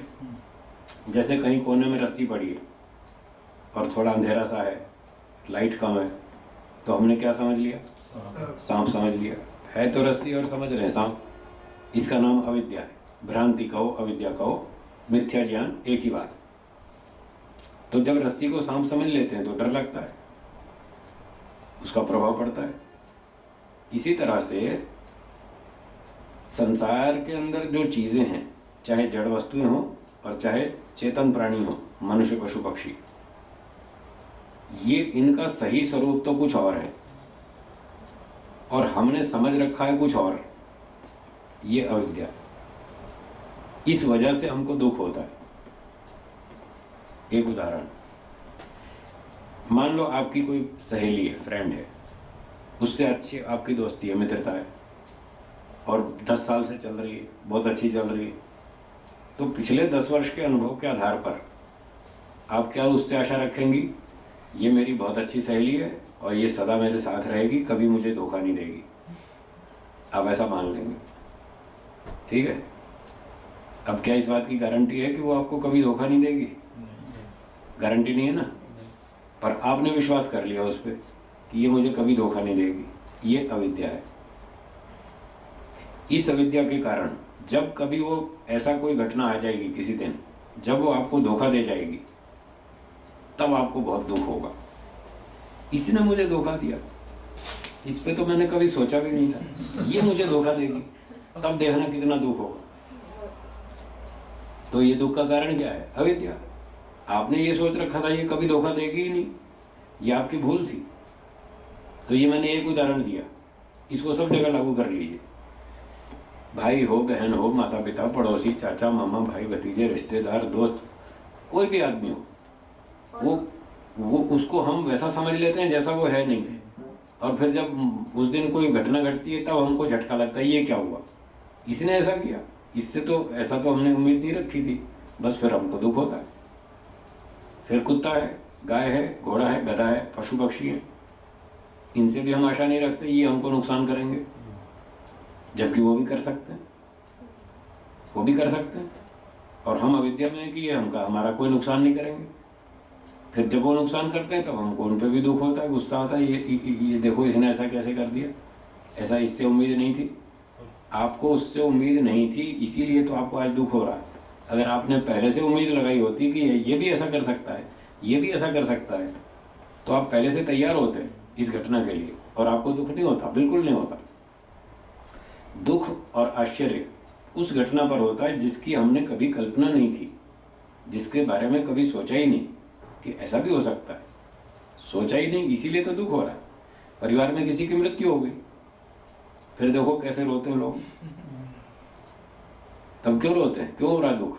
जैसे कहीं कोने में रस्सी पड़ी है और थोड़ा अंधेरा सा है, लाइट कम है, तो हमने क्या समझ लिया? सांप समझ लिया। है तो रस्सी और समझ रहे हैं सांप। इसका नाम अविद्या है। भ्रांति कहो, अविद्या कहो, मिथ्या ज्ञान, एक ही बात। तो जब रस्सी को सांप समझ लेते हैं तो डर लगता है, उसका प्रभाव पड़ता है। इसी तरह से संसार के अंदर जो चीजें हैं, चाहे जड़ वस्तुएं हो और चाहे चेतन प्राणी हो, मनुष्य, पशु, पक्षी, ये इनका सही स्वरूप तो कुछ और है और हमने समझ रखा है कुछ और। ये अविद्या, इस वजह से हमको दुख होता है। एक उदाहरण, मान लो आपकी कोई सहेली है, फ्रेंड है, उससे अच्छी आपकी दोस्ती है, मित्रता है, और 10 साल से चल रही है, बहुत अच्छी चल रही है। तो पिछले 10 वर्ष के अनुभव के आधार पर आप क्या उससे आशा रखेंगी? ये मेरी बहुत अच्छी सहेली है और ये सदा मेरे साथ रहेगी, कभी मुझे धोखा नहीं देगी। आप ऐसा मान लेंगे। ठीक है। अब क्या इस बात की गारंटी है कि वो आपको कभी धोखा नहीं देगी? गारंटी नहीं है ना। पर आपने विश्वास कर लिया उस पर कि ये मुझे कभी धोखा नहीं देगी। ये अविद्या है। इस अविद्या के कारण जब कभी वो ऐसा कोई घटना आ जाएगी किसी दिन जब वो आपको धोखा दे जाएगी, तब आपको बहुत दुख होगा। इसने मुझे धोखा दिया, इस पे तो मैंने कभी सोचा भी नहीं था, ये मुझे धोखा देगी, तब देखना कितना दुख होगा। तो ये दुख का कारण क्या है? अविद्या। आपने ये सोच रखा था ये कभी धोखा देगी ही नहीं, ये आपकी भूल थी। तो ये मैंने एक उदाहरण दिया। इसको सब जगह लागू कर लीजिए। भाई हो, बहन हो, माता पिता, पड़ोसी, चाचा मामा, भाई भतीजे, रिश्तेदार, दोस्त, कोई भी आदमी हो, वो उसको हम वैसा समझ लेते हैं जैसा वो है नहीं। और फिर जब उस दिन कोई घटना घटती है तब हमको झटका लगता है, ये क्या हुआ, इसने ऐसा किया, इससे तो ऐसा तो हमने उम्मीद नहीं रखी थी। बस फिर हमको दुख होता है। फिर कुत्ता है, गाय है, घोड़ा है, गधा है, पशु पक्षी है, इनसे भी हम आशा नहीं रखते ये हमको नुकसान करेंगे, जबकि वो भी कर सकते हैं, वो भी कर सकते हैं। और हम अविद्या में है कि ये हमारा कोई नुकसान नहीं करेंगे। फिर जब वो नुकसान करते हैं तब हमको उन पर भी दुख होता है, गुस्सा आता है, ये देखो इसने ऐसा कैसे कर दिया, ऐसा इससे उम्मीद नहीं थी। आपको उससे उम्मीद नहीं थी, इसीलिए तो आपको आज दुख हो रहा है। अगर आपने पहले से उम्मीद लगाई होती कि ये भी ऐसा कर सकता है, ये भी ऐसा कर सकता है, तो आप पहले से तैयार होते इस घटना के लिए और आपको दुख नहीं होता, बिल्कुल नहीं होता। दुख और आश्चर्य उस घटना पर होता है जिसकी हमने कभी कल्पना नहीं की, जिसके बारे में कभी सोचा ही नहीं कि ऐसा भी हो सकता है, सोचा ही नहीं, इसीलिए तो दुख हो रहा है। परिवार में किसी की मृत्यु हो गई, फिर देखो कैसे रोते हैं लोग। तब क्यों रोते हैं, क्यों हो रहा दुख?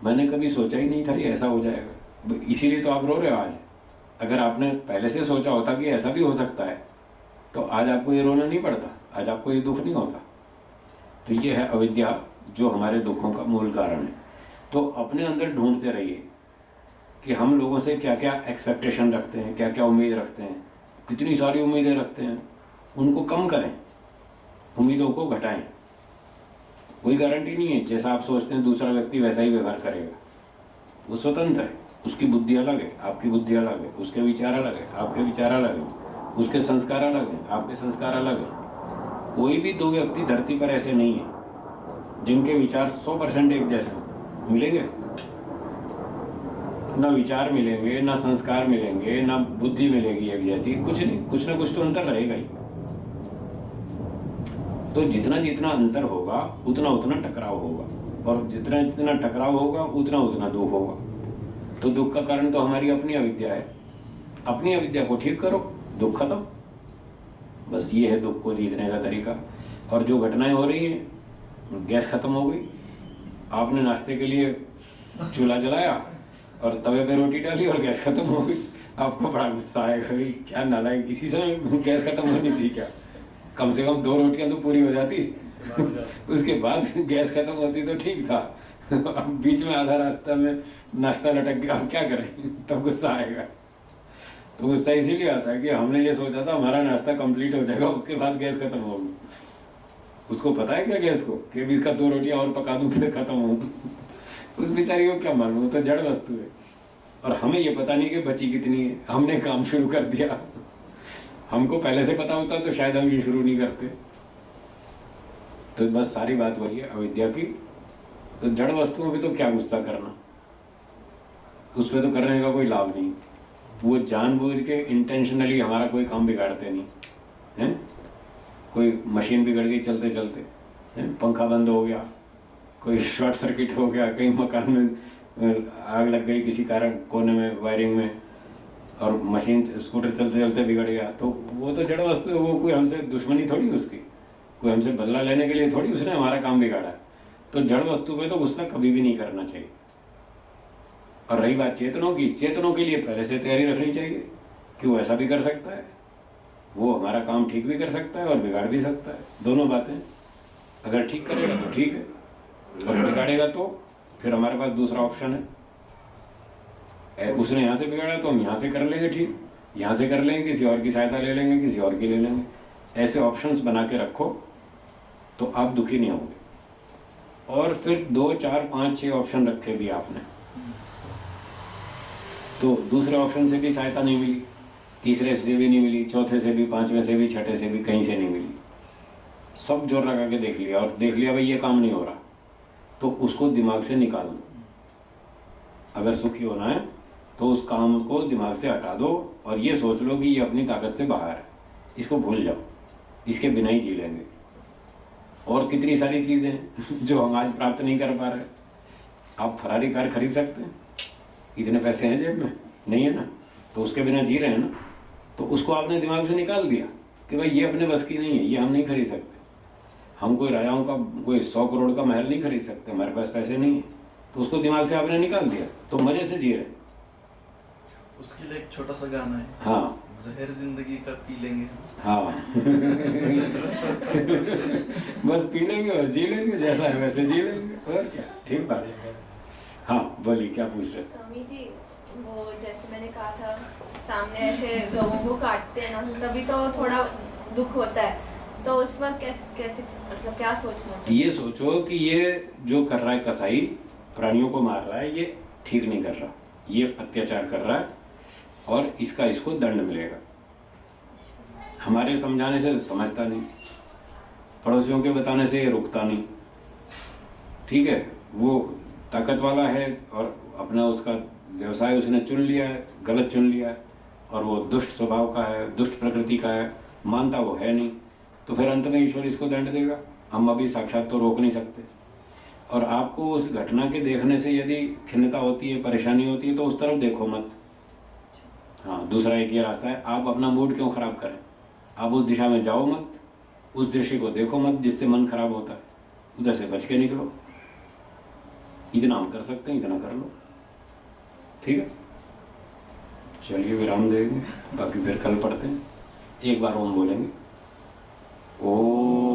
मैंने कभी सोचा ही नहीं था ये ऐसा हो जाएगा, इसीलिए तो आप रो रहे हो आज। अगर आपने पहले से सोचा होता कि ऐसा भी हो सकता है तो आज आपको ये रोना नहीं पड़ता, आज आपको ये दुख नहीं होता। तो ये है अविद्या, जो हमारे दुखों का मूल कारण है। तो अपने अंदर ढूंढते रहिए कि हम लोगों से क्या क्या एक्सपेक्टेशन रखते हैं, क्या क्या उम्मीद रखते हैं, कितनी सारी उम्मीदें रखते हैं, उनको कम करें, उम्मीदों को घटाएं। कोई गारंटी नहीं है जैसा आप सोचते हैं दूसरा व्यक्ति वैसा ही व्यवहार करेगा, वो स्वतंत्र है, उसकी बुद्धि अलग है, आपकी बुद्धि अलग है, उसके विचार अलग है, आपके विचार अलग है, उसके संस्कार अलग हैं, आपके संस्कार अलग हैं। कोई भी दो व्यक्ति धरती पर ऐसे नहीं है जिनके विचार 100% एक जैसे मिलेंगे। ना विचार मिलेंगे, ना संस्कार मिलेंगे, ना बुद्धि मिलेगी एक जैसी, कुछ नहीं, कुछ ना कुछ तो अंतर रहेगा ही। तो जितना जितना अंतर होगा उतना उतना टकराव होगा, और जितना जितना टकराव होगा उतना उतना दुख होगा। तो दुख का कारण तो हमारी अपनी अविद्या है। अपनी अविद्या को ठीक करो, दुख खत्म। बस ये है दुख को जीतने का तरीका। और जो घटनाएं हो रही हैं, गैस खत्म हो गई, आपने नाश्ते के लिए चूल्हा जलाया और तवे पे रोटी डाली और गैस खत्म हो गई, आपको बड़ा गुस्सा आएगा, क्या नालायक, इसी समय गैस खत्म होनी थी क्या? कम से कम 2 रोटियां तो पूरी हो जाती उसके बाद गैस खत्म होती तो ठीक था। अब बीच में आधा रास्ता में नाश्ता लटक गया, अब क्या करें? तब गुस्सा आएगा। तो गुस्सा इसीलिए आता है कि हमने ये सोचा था हमारा नाश्ता कंप्लीट हो जाएगा, उसके बाद गैस खत्म होगी। उसको पता है क्या गैस को कि अभी इसका 2 रोटियां और पका दूं फिर खत्म हो। उस बेचारी को क्या मालूम, वो तो जड़ वस्तु है। और हमें ये पता नहीं कि बची कितनी है, हमने काम शुरू कर दिया। हमको पहले से पता होता तो शायद हम ये शुरू नहीं करते। तो बस सारी बात वही है अविद्या की। तो जड़ वस्तुओं पे तो क्या गुस्सा करना, उस पर तो करने का कोई लाभ नहीं। वो जानबूझ के इंटेंशनली हमारा कोई काम बिगाड़ते नहीं हैं। कोई मशीन बिगड़ गई चलते चलते, पंखा बंद हो गया, कोई शॉर्ट सर्किट हो गया, कहीं मकान में आग लग गई किसी कारण कोने में वायरिंग में, और मशीन स्कूटर चलते चलते बिगड़ गया, तो वो तो जड़ वस्तु है। वो कोई हमसे दुश्मनी थोड़ी उसकी, कोई हमसे बदला लेने के लिए थोड़ी उसने हमारा काम बिगाड़ा। तो जड़ वस्तु पे तो गुस्सा कभी भी नहीं करना चाहिए। और रही बात चेतनों की, चेतनों के लिए पहले से तैयारी रखनी चाहिए कि वो ऐसा भी कर सकता है, वो हमारा काम ठीक भी कर सकता है और बिगाड़ भी सकता है। दोनों बातें, अगर ठीक करेगा तो ठीक है, और बिगाड़ेगा तो फिर हमारे पास दूसरा ऑप्शन है। उसने यहाँ से बिगाड़ा तो हम यहाँ से कर लेंगे ठीक, यहाँ से कर लेंगे, किसी और की सहायता ले लेंगे, किसी और की ले लेंगे। ऐसे ऑप्शंस बना के रखो तो आप दुखी नहीं होंगे। और फिर 2, 4, 5, 6 ऑप्शन रखे भी आपने, तो दूसरे ऑप्शन से भी सहायता नहीं मिली, तीसरे से भी नहीं मिली, चौथे से भी, 5वें से भी, 6ठे से भी, कहीं से नहीं मिली। सब जोर लगा के देख लिया और देख लिया भाई ये काम नहीं हो रहा, तो उसको दिमाग से निकाल दो। अगर सुखी होना है तो उस काम को दिमाग से हटा दो और ये सोच लो कि ये अपनी ताकत से बाहर है, इसको भूल जाओ, इसके बिना ही जी लेंगे। और कितनी सारी चीज़ें जो हम आज प्राप्त नहीं कर पा रहे। आप फरारी कार खरीद सकते हैं, इतने पैसे हैं जेब में नहीं है ना, तो उसके बिना जी रहे हैं ना, तो उसको आपने दिमाग से निकाल दिया, कि भाई ये अपने बस की नहीं है, ये हम नहीं खरीद सकते। हम कोई राजाओं का कोई 100 करोड़ का महल नहीं खरीद सकते, हमारे पास पैसे नहीं है। तो उसको दिमाग से आपने निकाल दिया, तो मजे से जी रहे। उसके लिए एक छोटा सा गाना है, हाँ जहर जिंदगी का पी लेंगे। हाँ बस पी लेंगे और जी लेंगे, जैसा है वैसे जी लेंगे, और क्या। ठीक बात है। हाँ बोलिए, क्या पूछ रहे थे? स्वामी जी, वो जैसे मैंने कहा था, सामने ऐसे गौओं को काटते हैं ना, तभी तो थोड़ा दुख होता है। तो उस वक्त कैसे मतलब क्या सोचना चाहिए? ये सोचो कि ये जो कर रहा है कसाई, प्राणियों को मार रहा है, ये ठीक नहीं कर रहा, ये अत्याचार कर रहा है और इसको दंड मिलेगा। हमारे समझाने से समझता नहीं, पड़ोसियों के बताने से ये रुकता नहीं। ठीक है, वो ताकत वाला है और अपना उसका व्यवसाय उसने चुन लिया है, गलत चुन लिया है, और वो दुष्ट स्वभाव का है, दुष्ट प्रकृति का है, मानता वो है नहीं, तो फिर अंत में ईश्वर इसको दंड देगा। हम अभी साक्षात तो रोक नहीं सकते। और आपको उस घटना के देखने से यदि खिन्नता होती है, परेशानी होती है, तो उस तरफ देखो मत। हाँ, दूसरा एक ये रास्ता है, आप अपना मूड क्यों खराब करें, आप उस दिशा में जाओ मत, उस दृश्य को देखो मत जिससे मन खराब होता है, उधर से बच के निकलो। इतना हम कर सकते हैं, इतना कर लो। ठीक है, चलिए विराम देंगे, बाकी फिर कल पढ़ते हैं। एक बार ओम बोलेंगे। ओम